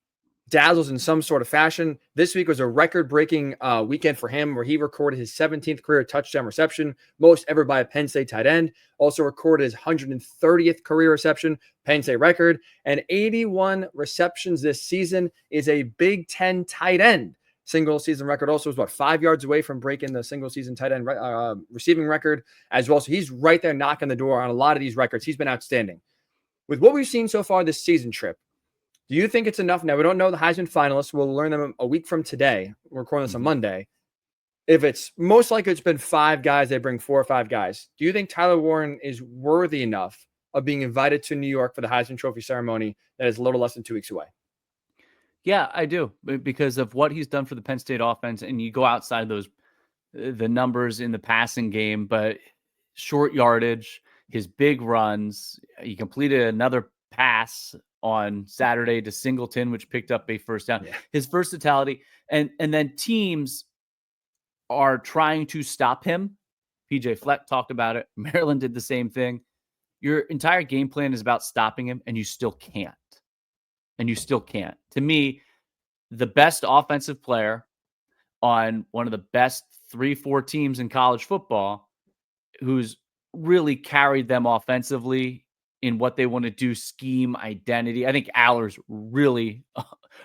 dazzles in some sort of fashion. This week was a record-breaking weekend for him where he recorded his 17th career touchdown reception, most ever by a Penn State tight end. Also recorded his 130th career reception, Penn State record, and 81 receptions this season is a Big Ten tight end. Single season record also is 5 yards away from breaking the single season tight end receiving record as well. So he's right there knocking the door on a lot of these records. He's been outstanding. With what we've seen so far this season, Trip, do you think it's enough? Now, we don't know the Heisman finalists. We'll learn them a week from today. We're recording this on Monday. If it's most likely it's been 5 guys, they bring 4 or 5 guys. Do you think Tyler Warren is worthy enough of being invited to New York for the Heisman Trophy ceremony that is a little less than 2 weeks away? Yeah, I do, because of what he's done for the Penn State offense. And you go outside those, the numbers in the passing game, but short yardage, his big runs, he completed another pass on Saturday to Singleton, which picked up a first down. Yeah. His versatility, and then teams are trying to stop him. PJ Fleck talked about it. Maryland did the same thing. Your entire game plan is about stopping him, and you still can't. To me, the best offensive player on one of the best 3-4 teams in college football, who's really carried them offensively in what they want to do, scheme, identity. I think Aller's really,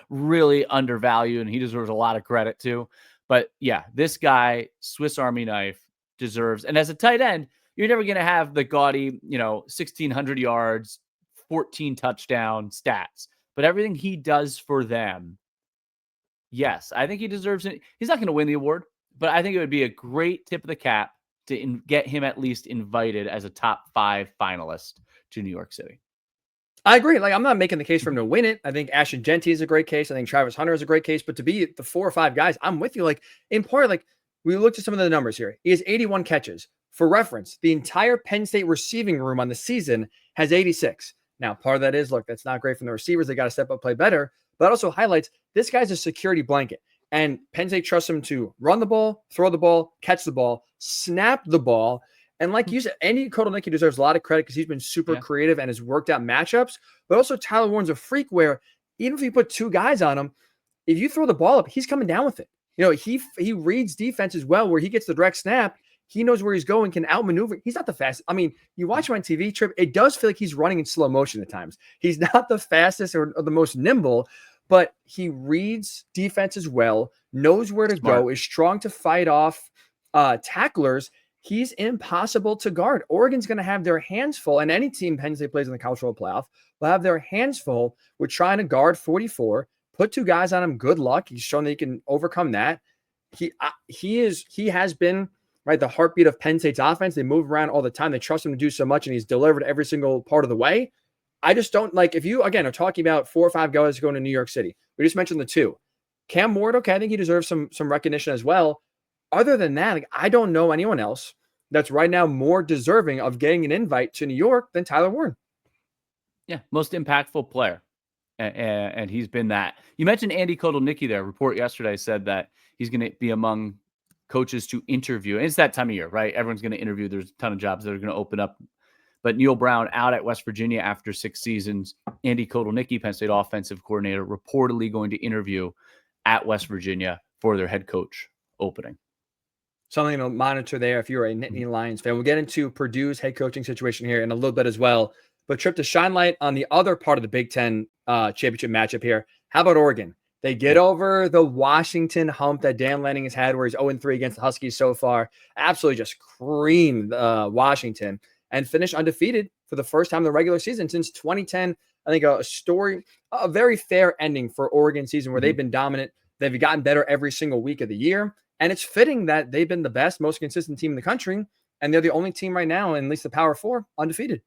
really undervalued, and he deserves a lot of credit too. But yeah, this guy, Swiss Army knife, deserves. And as a tight end, you're never going to have the gaudy, 1,600 yards, 14 touchdown stats. But everything he does for them, yes, I think he deserves it. He's not going to win the award, but I think it would be a great tip of the cap to get him at least invited as a top 5 finalist to New York City. I agree. I'm not making the case for him to win it. I think Ashton Genty is a great case. I think Travis Hunter is a great case. But to be the 4 or 5 guys, I'm with you. In part, we looked at some of the numbers here. He has 81 catches. For reference, the entire Penn State receiving room on the season has 86. Now, part of that is, that's not great from the receivers. They got to step up, play better. But that also highlights this guy's a security blanket. And Penn State trusts him to run the ball, throw the ball, catch the ball, snap the ball. And like you said, Andy Kotelnicki deserves a lot of credit because he's been super creative and has worked out matchups. But also Tyler Warren's a freak where even if you put 2 guys on him, if you throw the ball up, he's coming down with it. He reads defenses well where he gets the direct snap. He knows where he's going, can outmaneuver. He's not the fastest. I mean, you watch him on TV, Trip, it does feel like he's running in slow motion at times. He's not the fastest or the most nimble, but he reads defenses well, knows where to go, is strong to fight off tacklers. He's impossible to guard. Oregon's going to have their hands full, and any team Penn State plays in the College Football Playoff will have their hands full with trying to guard 44. Put 2 guys on him. Good luck. He's shown that he can overcome that. He has been the heartbeat of Penn State's offense. They move around all the time. They trust him to do so much, and he's delivered every single part of the way. I just don't if you again are talking about 4 or 5 guys going to New York City. We just mentioned the 2. Cam Ward, okay, I think he deserves some recognition as well. Other than that, I don't know anyone else that's right now more deserving of getting an invite to New York than Tyler Warren. Yeah, most impactful player. And he's been that. You mentioned Andy Kotelnicki there. A report yesterday said that he's going to be among coaches to interview. And it's that time of year, right? Everyone's going to interview. There's a ton of jobs that are going to open up. But Neil Brown out at West Virginia after 6 seasons. Andy Kotelnicki, Penn State offensive coordinator, reportedly going to interview at West Virginia for their head coach opening. Something to monitor there if you're a Nittany Lions fan. We'll get into Purdue's head coaching situation here in a little bit as well. But Trip, to shine light on the other part of the Big Ten championship matchup here, how about Oregon? They get over the Washington hump that Dan Lanning has had where he's 0-3 against the Huskies so far. Absolutely just creamed Washington and finished undefeated for the first time in the regular season since 2010. I think a very fair ending for Oregon season where they've been dominant. They've gotten better every single week of the year. And it's fitting that they've been the best, most consistent team in the country. And they're the only team right now, in at least the Power 4, undefeated.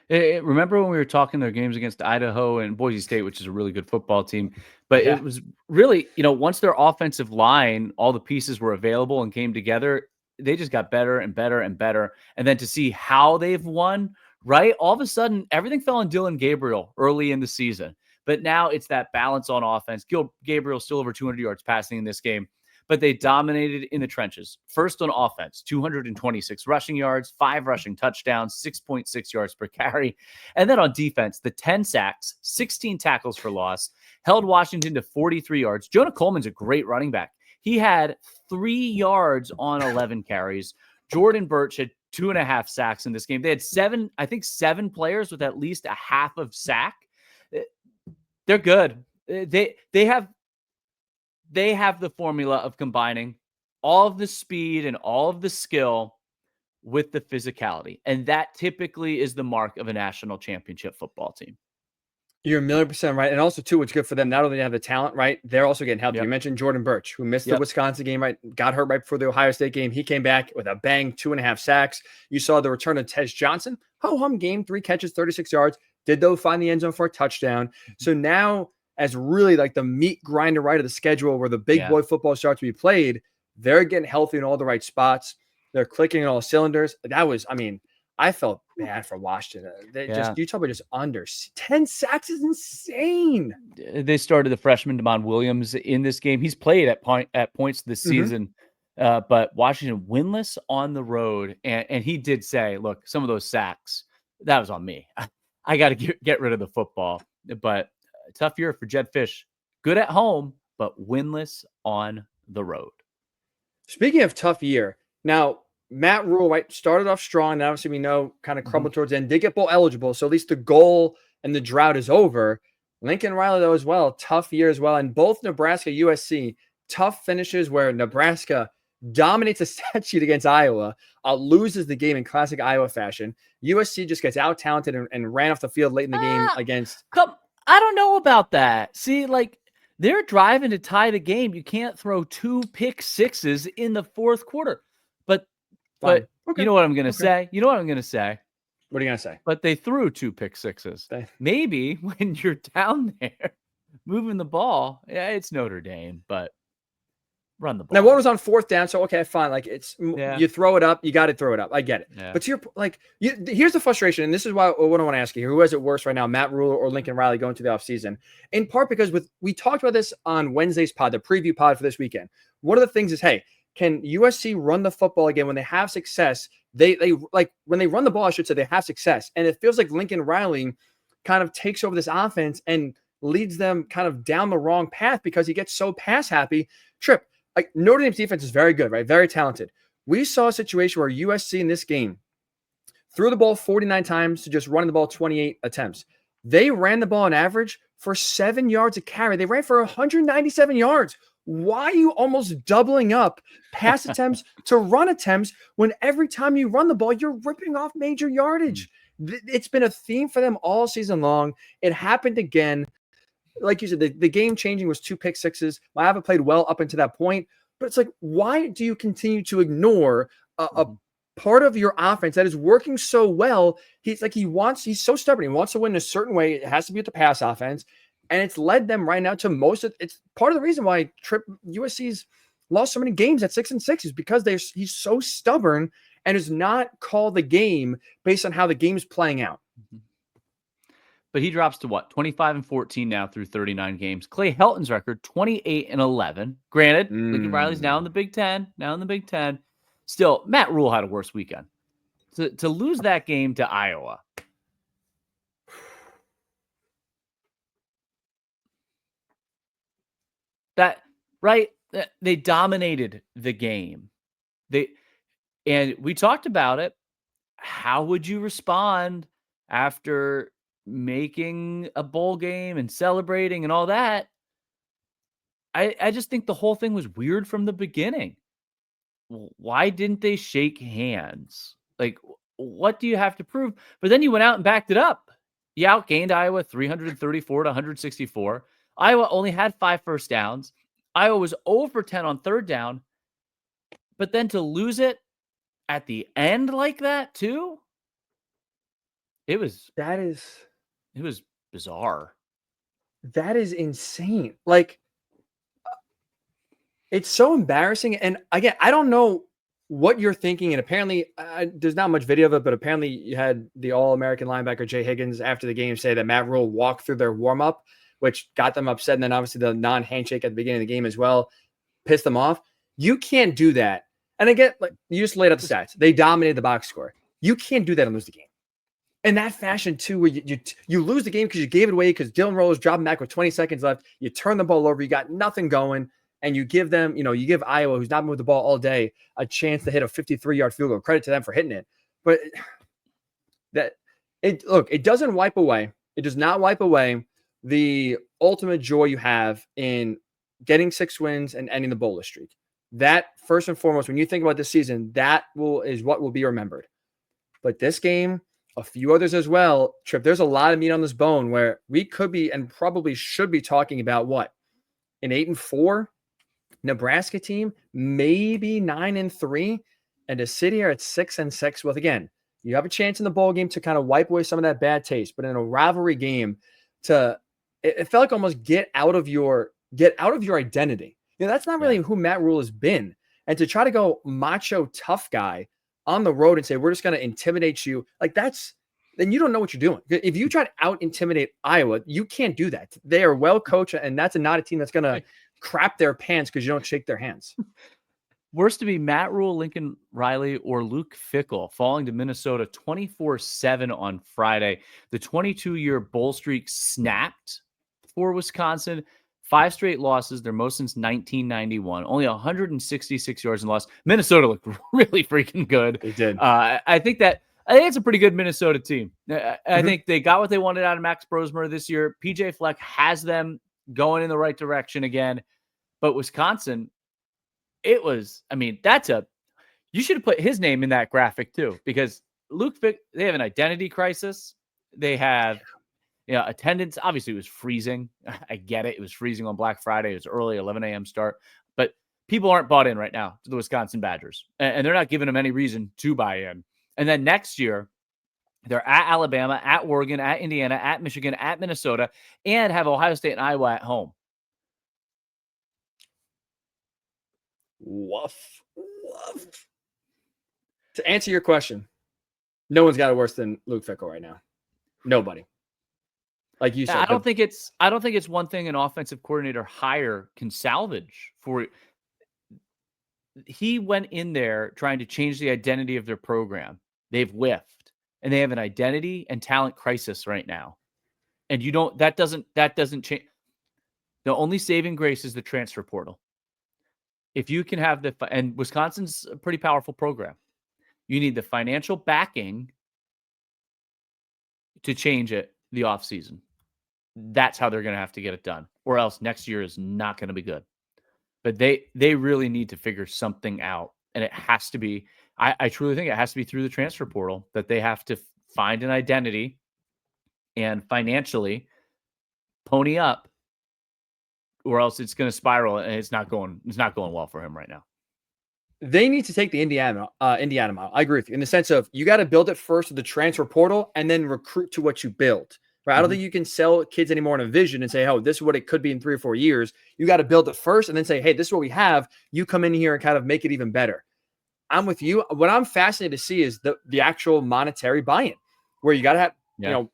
Remember when we were talking their games against Idaho and Boise State, which is a really good football team, but it was really, once their offensive line, all the pieces were available and came together, they just got better and better and better. And then to see how they've won, right? All of a sudden, everything fell on Dylan Gabriel early in the season. But now it's that balance on offense. Gabriel still over 200 yards passing in this game. but they dominated in the trenches. First on offense, 226 rushing yards, 5 rushing touchdowns, 6.6 yards per carry. And then on defense, the 10 sacks, 16 tackles for loss, held Washington to 43 yards. Jonah Coleman's a great running back. He had 3 yards on 11 carries. Jordan Birch had 2.5 sacks in this game. They had 7 players with at least a half of sack. They're good. They have the formula of combining all of the speed and all of the skill with the physicality. And that typically is the mark of a national championship football team. You're 1,000,000% right. And also, too, what's good for them, not only do they have the talent, right, they're also getting healthy. You mentioned Jordan Birch, who missed the Wisconsin game, right, got hurt right before the Ohio State game. He came back with a bang, 2.5 sacks. You saw the return of Tez Johnson. Ho-hum game, 3 catches, 36 yards. Did, though, find the end zone for a touchdown. So now, as really like the meat grinder right of the schedule where the big boy football starts to be played, they're getting healthy in all the right spots. They're clicking on all cylinders. That was, I felt bad for Washington. Utah were just under 10 sacks is insane. They started the freshman Damon Williams in this game. He's played at points this season, but Washington winless on the road. And he did say, look, some of those sacks, that was on me. I got to get rid of the football. But tough year for Jedd Fisch. Good at home, but winless on the road. Speaking of tough year, now Matt Rhule, right, started off strong, and obviously we know kind of crumbled towards the end. Did get bowl eligible, so at least the goal and the drought is over. Lincoln Riley, though, as well, tough year as well. And both Nebraska, USC, tough finishes where Nebraska dominates a stat sheet against Iowa, loses the game in classic Iowa fashion. USC just gets out-talented and ran off the field late in the game against... I don't know about that. See, like, they're driving to tie the game. You can't throw 2 pick sixes in the fourth quarter. But you know what I'm going to say? You know what I'm going to say? What are you going to say? But they threw 2 pick sixes. Maybe when you're down there moving the ball, it's Notre Dame, but run the ball. Now, one was on 4th down, so okay, fine. Like, you throw it up, you got to throw it up. I get it. Yeah. But here's the frustration, and this is what I want to ask you: who has it worse right now, Matt Rhule or Lincoln Riley going to the offseason? In part because we talked about this on Wednesday's pod, the preview pod for this weekend. One of the things is, hey, can USC run the football again when they have success? They like when they run the ball, I should say, they have success. And it feels like Lincoln Riley kind of takes over this offense and leads them kind of down the wrong path because he gets so pass happy. Trip, like Notre Dame's defense is very good, right? Very talented. We saw a situation where USC in this game threw the ball 49 times to just running the ball 28 attempts. They ran the ball on average for 7 yards a carry. They ran for 197 yards. Why are you almost doubling up pass attempts to run attempts when every time you run the ball, you're ripping off major yardage? It's been a theme for them all season long. It happened again. Like you said, the game changing was 2 pick sixes. Miami played well up until that point, but it's like, why do you continue to ignore a part of your offense that is working so well? He's so stubborn. He wants to win a certain way. It has to be with the pass offense. And it's led them right now to it's part of the reason why USC's lost so many games at 6-6 is because he's so stubborn and does not call the game based on how the game's playing out. But he drops to what? 25-14 now through 39 games. Clay Helton's record, 28-11. Granted, Lincoln Riley's now in the Big Ten. Still, Matt Rhule had a worse weekend. To lose that game to Iowa. They dominated the game. And we talked about it. How would you respond after making a bowl game and celebrating and all that? I just think the whole thing was weird from the beginning. Why didn't they shake hands? Like, what do you have to prove? But then you went out and backed it up. You outgained Iowa 334-164. Iowa only had 5 first downs. Iowa was 0 for 10 on 3rd down. But then to lose it at the end like that too, it was bizarre. That is insane. Like, it's so embarrassing. And again, I don't know what you're thinking. And apparently there's not much video of it, but apparently you had the All-American linebacker Jay Higgins after the game say that Matt Rhule walked through their warm-up, which got them upset. And then obviously the non-handshake at the beginning of the game as well pissed them off. You can't do that. And again, like you just laid out the stats. They dominated the box score. You can't do that and lose the game. In that fashion, too, where you lose the game because you gave it away because Dylan Rose dropping back with 20 seconds left. You turn the ball over. You got nothing going. And you give them, you give Iowa, who's not moved the ball all day, a chance to hit a 53-yard field goal. Credit to them for hitting it. But it doesn't wipe away. It does not wipe away the ultimate joy you have in getting 6 wins and ending the bowler streak. That, first and foremost, when you think about this season, is what will be remembered. But this game, a few others as well, Tripp, there's a lot of meat on this bone where we could be and probably should be talking about what? An 8-4 Nebraska team, maybe 9-3, and to sit here at 6-6 with, again, you have a chance in the bowl game to kind of wipe away some of that bad taste, but in a rivalry game, it felt like almost get out of your identity. That's not really who Matt Rhule has been. And to try to go macho tough guy on the road and say, we're just going to intimidate you, then you don't know what you're doing. If you try to out-intimidate Iowa, you can't do that. They are well coached, and that's not a team that's going to crap their pants because you don't shake their hands. Worse to be Matt Rhule, Lincoln Riley, or Luke Fickell falling to Minnesota 24-7 on Friday. The 22-year bowl streak snapped for Wisconsin. 5 straight losses, their most since 1991. Only 166 yards in loss. Minnesota looked really freaking good. They did. I think it's a pretty good Minnesota team. I think they got what they wanted out of Max Brosmer this year. PJ Fleck has them going in the right direction again. But Wisconsin, you should have put his name in that graphic too, because they have an identity crisis. They have attendance. Obviously, it was freezing. I get it. It was freezing on Black Friday. It was early, 11 a.m. start. But people aren't bought in right now to the Wisconsin Badgers. And they're not giving them any reason to buy in. And then next year, they're at Alabama, at Oregon, at Indiana, at Michigan, at Minnesota, and have Ohio State and Iowa at home. Woof. To answer your question, no one's got it worse than Luke Fickell right now. Nobody. Like you said, I don't think it's one thing an offensive coordinator hire can salvage for. He went in there trying to change the identity of their program. They've whiffed, and they have an identity and talent crisis right now. And that doesn't change. The only saving grace is the transfer portal. If you can have and Wisconsin's a pretty powerful program, you need the financial backing to change it the offseason. That's how they're going to have to get it done, or else next year is not going to be good. But they really need to figure something out, and it has to be. I truly think it has to be through the transfer portal, that they have to find an identity and financially pony up, or else it's going to spiral, and it's not going well for him right now. They need to take the Indiana model. I agree with you in the sense of you got to build it first with the transfer portal and then recruit to what you build. Right? I don't think you can sell kids anymore in a vision and say, oh, this is what it could be in 3 or 4 years. You got to build it first and then say, hey, this is what we have. You come in here and kind of make it even better. I'm with you. What I'm fascinated to see is the actual monetary buy-in, where you got to have,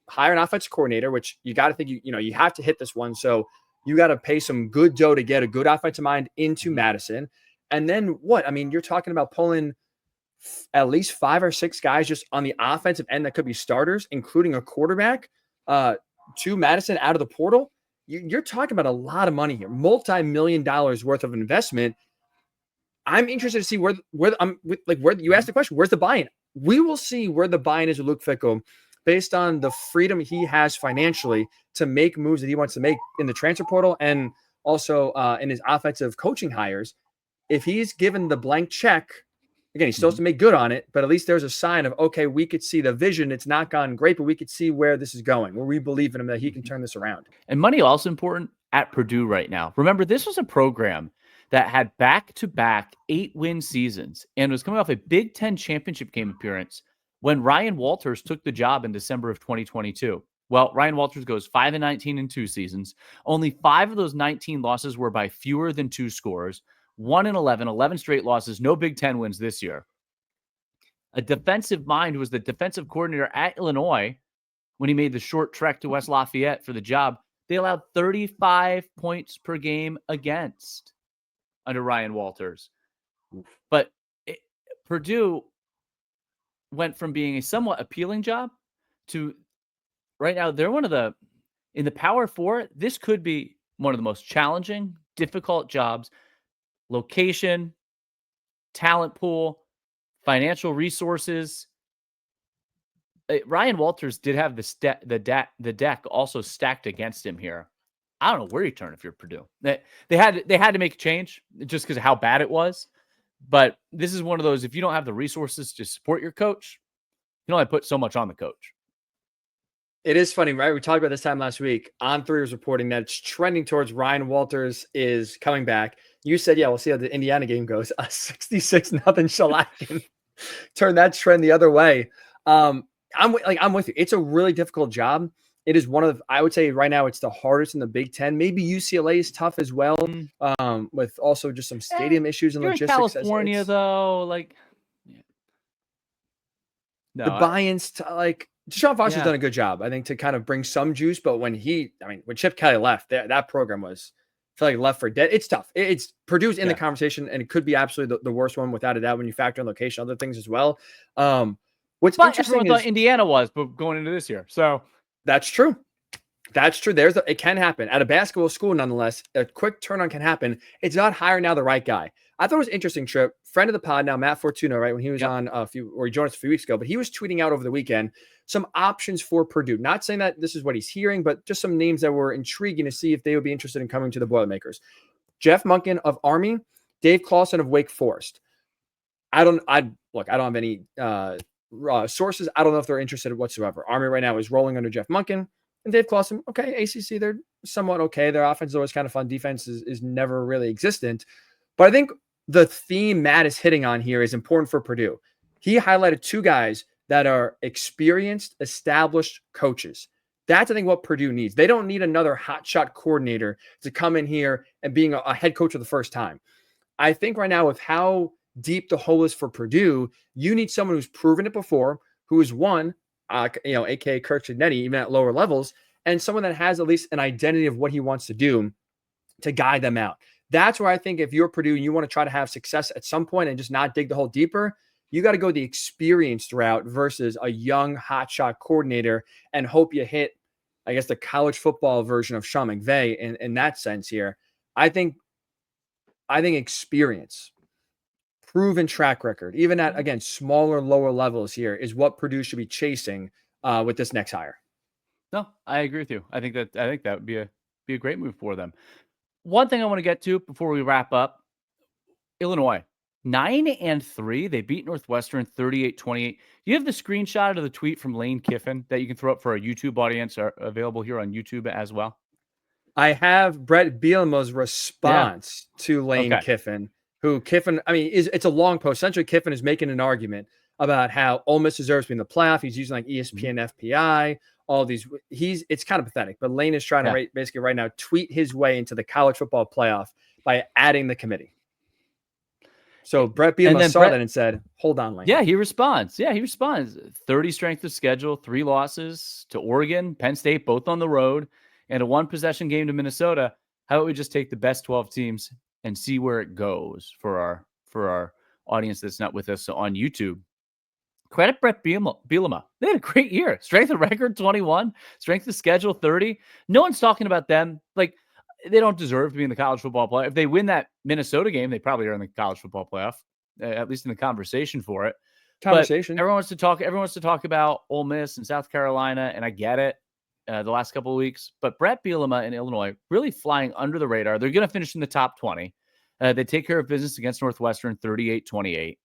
hire an offensive coordinator, which you got to think, you have to hit this one. So you got to pay some good dough to get a good offensive mind into Madison. And then what? I mean, you're talking about pulling at least 5 or 6 guys just on the offensive end that could be starters, including a quarterback, to Madison out of the portal. You're talking about a lot of money here, multi-million dollars worth of investment. I'm interested to see where you asked the question, where's the buy-in? We will see where the buy-in is with Luke Fickell based on the freedom he has financially to make moves that he wants to make in the transfer portal and also in his offensive coaching hires. If he's given the blank check, again, he still has to make good on it, but at least there's a sign of, okay, we could see the vision. It's not gone great, but we could see where this is going, where we believe in him, that he can turn this around. And money also important at Purdue right now. Remember, this was a program that had back-to-back 8-win seasons and was coming off a Big Ten championship game appearance when Ryan Walters took the job in December of 2022. Well, Ryan Walters goes 5-19 in 2 seasons. Only 5 of those 19 losses were by fewer than 2 scores. 1-11, 11 straight losses, no Big Ten wins this year. A defensive mind who was the defensive coordinator at Illinois when he made the short trek to West Lafayette for the job. They allowed 35 points per game against under Ryan Walters. But Purdue went from being a somewhat appealing job to right now they're in the Power Four. This could be one of the most challenging, difficult jobs. Location, talent pool, financial resources. Ryan Walters did have the deck also stacked against him here. I don't know where you turn if you're Purdue. They had to make a change just because of how bad it was. But this is one of those, if you don't have the resources to support your coach, you can only put so much on the coach. It is funny, right? We talked about this time last week. On3 was reporting that it's trending towards Ryan Walters is coming back. You said, yeah, we'll see how the Indiana game goes. 66-0 shellacking. Turn that trend the other way. I'm with you. It's a really difficult job. It is one of, I would say right now, it's the hardest in the Big Ten. Maybe UCLA is tough as well, with also just some stadium issues and logistics. In California, though, no, the buy-ins to Deshaun Foster's done a good job, I think, to kind of bring some juice. But when Chip Kelly left, that program was, I feel like, left for dead. It's tough. It's Purdue's in the conversation, and it could be absolutely the worst one without a doubt when you factor in location, other things as well. What's interesting is Indiana was, but going into this year, so that's true. That's true. It can happen at a basketball school, nonetheless. A quick turn on can happen. It's not hire now the right guy. I thought it was interesting, Trip. Friend of the pod now, Matt Fortuna, right? When he was on he joined us a few weeks ago, but he was tweeting out over the weekend some options for Purdue. Not saying that this is what he's hearing, but just some names that were intriguing to see if they would be interested in coming to the Boilermakers. Jeff Monken of Army, Dave Clawson of Wake Forest. I don't have any sources. I don't know if they're interested whatsoever. Army right now is rolling under Jeff Monken. And Dave Clawson, okay, ACC, they're somewhat okay. Their offense is always kind of fun. Defense is never really existent. But I think the theme Matt is hitting on here is important for Purdue. He highlighted two guys that are experienced, established coaches. That's, I think, what Purdue needs. They don't need another hotshot coordinator to come in here and being a head coach for the first time. I think right now with how deep the hole is for Purdue, you need someone who's proven it before, who has won, aka Kirk Cignetti, even at lower levels, and someone that has at least an identity of what he wants to do to guide them out. That's where I think if you're Purdue and you want to try to have success at some point and just not dig the hole deeper, you got to go the experienced route versus a young hotshot coordinator and hope you hit, I guess, the college football version of Sean McVay in that sense here. I think experience, proven track record, even at, again, smaller, lower levels here is what Purdue should be chasing with this next hire. No, I agree with you. I think that would be a great move for them. One thing I want to get to before we wrap up, Illinois, 9-3. They beat Northwestern 38-28. You have the screenshot of the tweet from Lane Kiffin that you can throw up for our YouTube audience, are available here on YouTube as well. I have Bret Bielema's response to Lane Kiffin, who Kiffin, it's a long post. Essentially, Kiffin is making an argument about how Ole Miss deserves to be in the playoff. He's using ESPN FPI, all these. It's kind of pathetic, but Lane is trying to basically right now tweet his way into the college football playoff by adding the committee. So Bret Bielema saw that and said, hold on, Lane. Yeah, he responds. 30 strength of schedule, 3 losses to Oregon, Penn State, both on the road, and a 1-possession game to Minnesota. How about we just take the best 12 teams and see where it goes for our audience that's not with us on YouTube? Credit Bret Bielema. They had a great year. Strength of record, 21. Strength of schedule, 30. No one's talking about them. They don't deserve to be in the college football playoff. If they win that Minnesota game, they probably are in the college football playoff, at least in the conversation for it. But everyone wants to talk about Ole Miss and South Carolina, and I get it. The last couple of weeks, but Bret Bielema in Illinois really flying under the radar. They're going to finish in the top 20. They take care of business against Northwestern 38-28.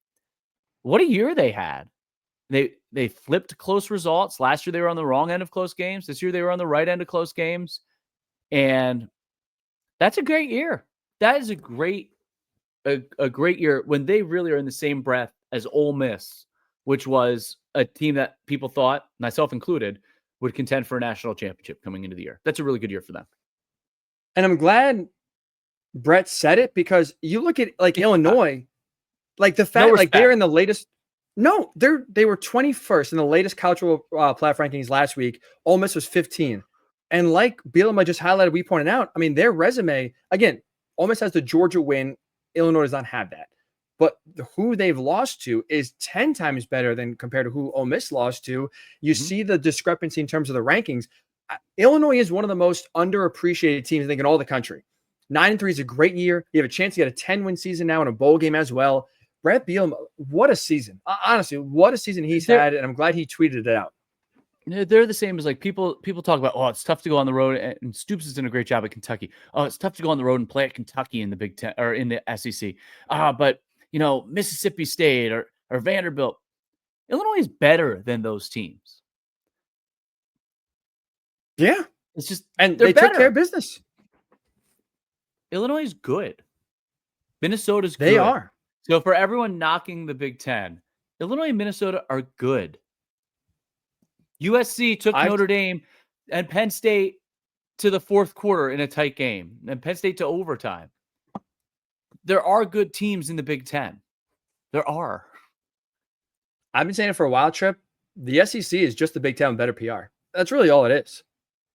What a year they had. They flipped close results. Last year they were on the wrong end of close games. This year they were on the right end of close games. And that's a great year. That is a great year when they really are in the same breath as Ole Miss, which was a team that people thought, myself included, would contend for a national championship coming into the year. That's a really good year for them. And I'm glad Bret said it, because you look at Illinois, the fact they're in the latest. No, they were 21st in the latest college playoff rankings last week. Ole Miss was 15. And like Bielema just highlighted, we pointed out, their resume, again, Ole Miss has the Georgia win. Illinois does not have that. but who they've lost to is 10 times better than compared to who Ole Miss lost to. You see the discrepancy in terms of the rankings. Illinois is one of the most underappreciated teams, I think, in all the country. 9-3 is a great year. You have a chance to get a 10-win season now in a bowl game as well. Bret Bielema, what a season. Honestly, what a season he's had, and I'm glad he tweeted it out. They're the same as like people talk about, oh, it's tough to go on the road, and Stoops has done a great job at Kentucky. Oh, it's tough to go on the road and play at Kentucky in the Big Ten or in the SEC. But Mississippi State or Vanderbilt, Illinois is better than those teams. Yeah, it's just and they took care of business. Illinois is good. Minnesota's good. They are. So for everyone knocking the Big Ten, Illinois and Minnesota are good. USC took Notre Dame and Penn State to the fourth quarter in a tight game, and Penn State to overtime. There are good teams in the Big Ten. There are. I've been saying it for a while, Trip. The SEC is just the Big Ten with better PR. That's really all it is.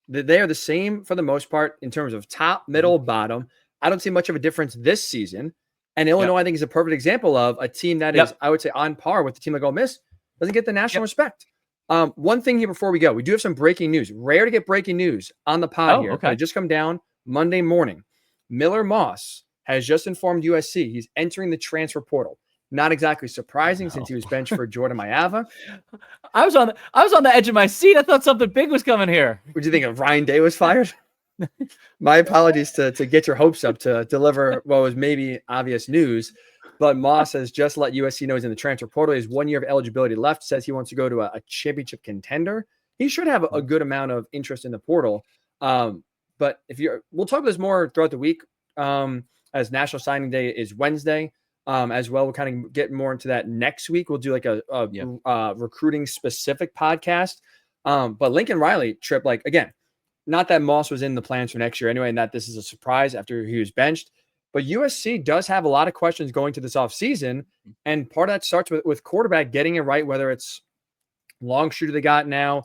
They are the same for the most part in terms of top, middle, bottom. I don't see much of a difference this season. And Illinois, I think, is a perfect example of a team that is, I would say, on par with the team like Ole Miss. Doesn't get the national respect. One thing here before we go, we do have some breaking news. Rare to get breaking news on the pod here. Okay. It just come down Monday morning. Miller Moss has just informed USC he's entering the transfer portal. Not exactly surprising since he was benched for Jordan Mailata. I was on the edge of my seat. I thought something big was coming here. What do you think of Ryan Day was fired? My apologies to get your hopes up to deliver what was maybe obvious news. But Moss has just let USC know he's in the transfer portal. He has 1 year of eligibility left. Says he wants to go to a championship contender. He should have a good amount of interest in the portal. But we'll talk about this more throughout the week. As National Signing Day is Wednesday, as well. We'll kind of get more into that next week. We'll do like a recruiting specific podcast. But Lincoln Riley, Trip, like again, not that Moss was in the plans for next year anyway, and that this is a surprise after he was benched. But USC does have a lot of questions going to this offseason, and part of that starts with quarterback getting it right, whether it's long shooter they got now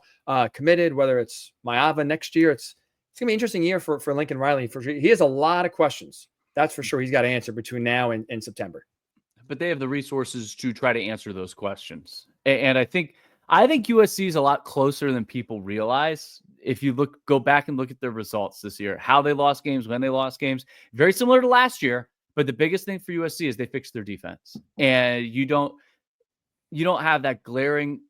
committed, whether it's Mailata next year. It's going to be an interesting year for Lincoln Riley. He has a lot of questions. That's for sure. He's got to answer between now and September. But they have the resources to try to answer those questions. And I think USC is a lot closer than people realize. If you go back and look at their results this year, how they lost games, when they lost games, very similar to last year. But the biggest thing for USC is they fixed their defense. And you don't have that glaring.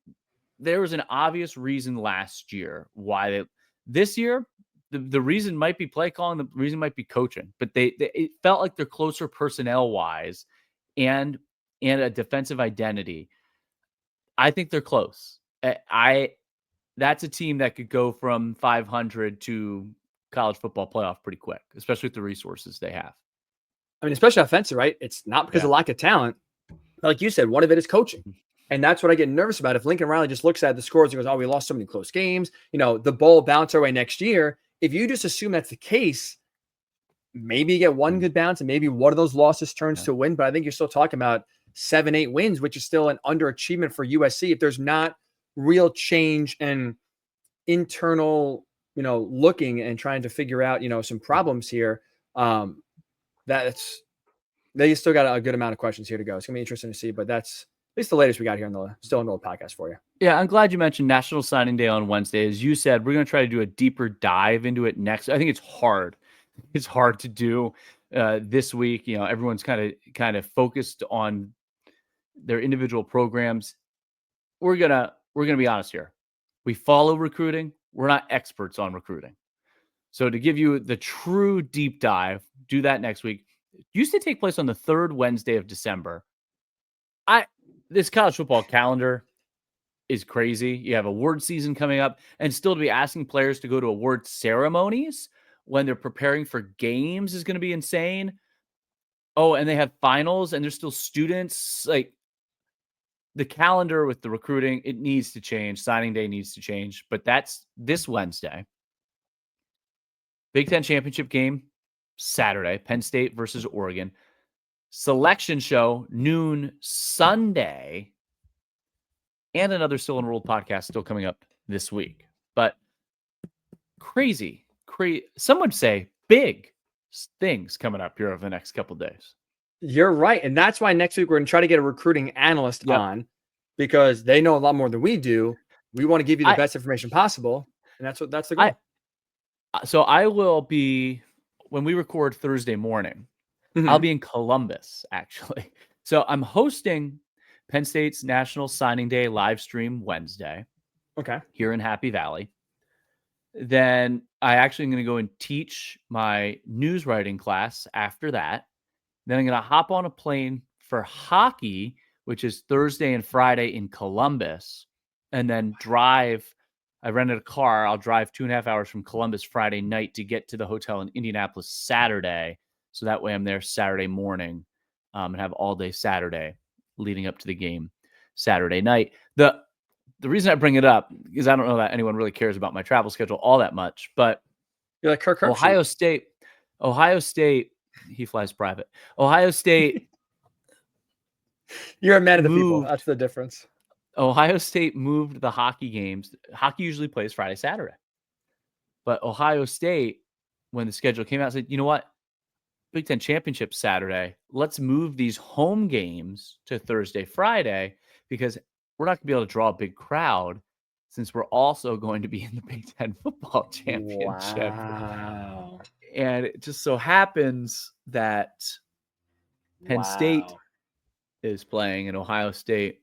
There was an obvious reason last year why this year, the reason might be play calling, the reason might be coaching, but it felt like they're closer personnel wise and a defensive identity. I think they're close. That's a team that could go from 500 to college football playoff pretty quick, especially with the resources they have. I mean, especially offensive, right? It's not because of lack of talent. Like you said, one of it is coaching. And that's what I get nervous about. If Lincoln Riley just looks at the scores and goes, oh, we lost so many close games, the bowl bounce our way next year. If you just assume that's the case, maybe you get one good bounce and maybe one of those losses turns to a win. But I think you're still talking about 7-8 wins, which is still an underachievement for USC. If there's not real change and internal, looking and trying to figure out, some problems here, they still got a good amount of questions here to go. It's gonna be interesting to see, but that's at least the latest we got here on the Still in Roll podcast for you. Yeah, I'm glad you mentioned National Signing Day on Wednesday. As you said, we're going to try to do a deeper dive into it next. I think it's hard. It's hard to do this week. Everyone's kind of focused on their individual programs. We're gonna be honest here. We follow recruiting. We're not experts on recruiting. So to give you the true deep dive, do that next week. It used to take place on the third Wednesday of December. This college football calendar is crazy. You have award season coming up, and still to be asking players to go to award ceremonies when they're preparing for games is going to be insane. Oh, and they have finals, and there's still students. Like, the calendar with the recruiting, it needs to change. Signing day needs to change. But that's this Wednesday. Big Ten championship game, Saturday, Penn State versus Oregon. Selection show, noon Sunday. And another Still Enrolled podcast still coming up this week. But crazy. Some would say big things coming up here over the next couple of days. You're right. And that's why next week we're going to try to get a recruiting analyst on, because they know a lot more than we do. We want to give you the best information possible. And that's the goal. So I will be, when we record Thursday morning, I'll be in Columbus, actually. So I'm hosting Penn State's National Signing Day live stream Wednesday. Okay. Here in Happy Valley. Then I actually am going to go and teach my news writing class after that. Then I'm going to hop on a plane for hockey, which is Thursday and Friday in Columbus, and then drive. I rented a car. I'll drive 2.5 hours from Columbus Friday night to get to the hotel in Indianapolis Saturday. So that way I'm there Saturday morning and have all day Saturday leading up to the game Saturday night. The reason I bring it up is I don't know that anyone really cares about my travel schedule all that much, but you're like Kirk Ohio State, he flies private. Ohio State. You're a man of the people. That's the difference. Ohio State moved the hockey games. Hockey usually plays Friday, Saturday. But Ohio State, when the schedule came out, said, you know what? Big Ten Championship Saturday. Let's move these home games to Thursday, Friday, because we're not going to be able to draw a big crowd since we're also going to be in the Big Ten Football Championship. Wow. And it just so happens that Penn State is playing and Ohio State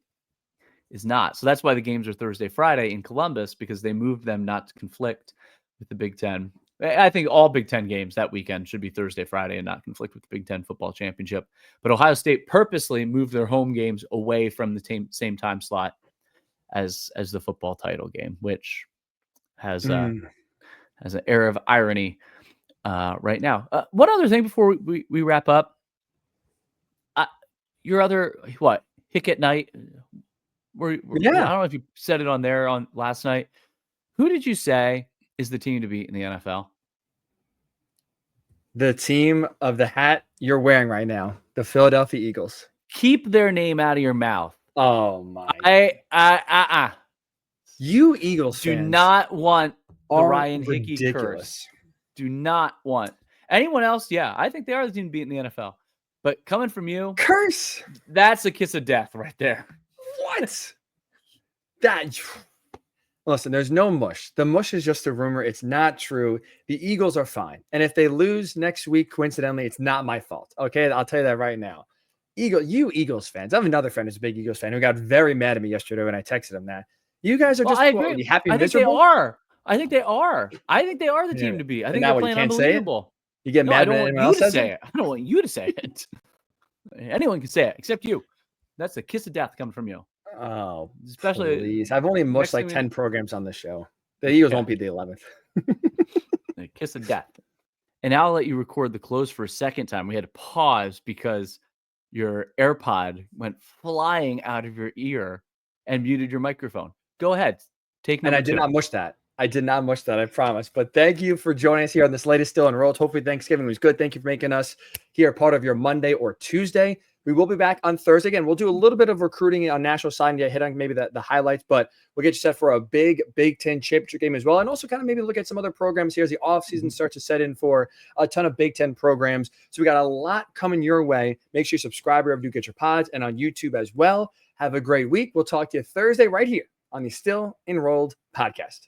is not. So that's why the games are Thursday, Friday in Columbus, because they moved them not to conflict with the Big Ten. I think all Big Ten games that weekend should be Thursday, Friday, and not conflict with the Big Ten Football Championship. But Ohio State purposely moved their home games away from the same time slot as the football title game, which has an air of irony right now. One other thing before we wrap up. Your other, Hick at Night? I don't know if you said it on there on last night. Who did you say is the team to beat in the NFL? The team of the hat you're wearing right now, the Philadelphia Eagles. Keep their name out of your mouth. Oh my! You Eagles do fans not want the Ryan ridiculous. Hickey curse. Do not want anyone else. Yeah, I think they are the team to beat in the NFL. But coming from you, curse. That's a kiss of death right there. What? Listen, there's no mush. The mush is just a rumor. It's not true. The Eagles are fine. And if they lose next week, coincidentally, it's not my fault. Okay, I'll tell you that right now. You Eagles fans. I have another friend who's a big Eagles fan who got very mad at me yesterday when I texted him that. You guys are just happy and miserable? I think they are. I think they are the team to beat. I think they're playing unbelievable. You get mad when anyone else says it? I don't want you to say it. Anyone can say it except you. That's a kiss of death coming from you. Oh, especially please. I've only mushed like 10 programs on this show. The Eagles won't be the 11th. A kiss of death. And now I'll let you record the close for a second time. We had to pause because your AirPod went flying out of your ear and muted your microphone. Go ahead. And I did not mush that. I promise. But thank you for joining us here on this latest Still Enrolled. Hopefully Thanksgiving was good. Thank you for making us here part of your Monday or Tuesday. We will be back on Thursday. Again, we'll do a little bit of recruiting on National Signing Day, hit on maybe the highlights, but we'll get you set for a big Big Ten championship game as well. And also kind of maybe look at some other programs here as the offseason starts to set in for a ton of Big Ten programs. So we got a lot coming your way. Make sure you subscribe wherever you get your pods and on YouTube as well. Have a great week. We'll talk to you Thursday right here on the Still Enrolled podcast.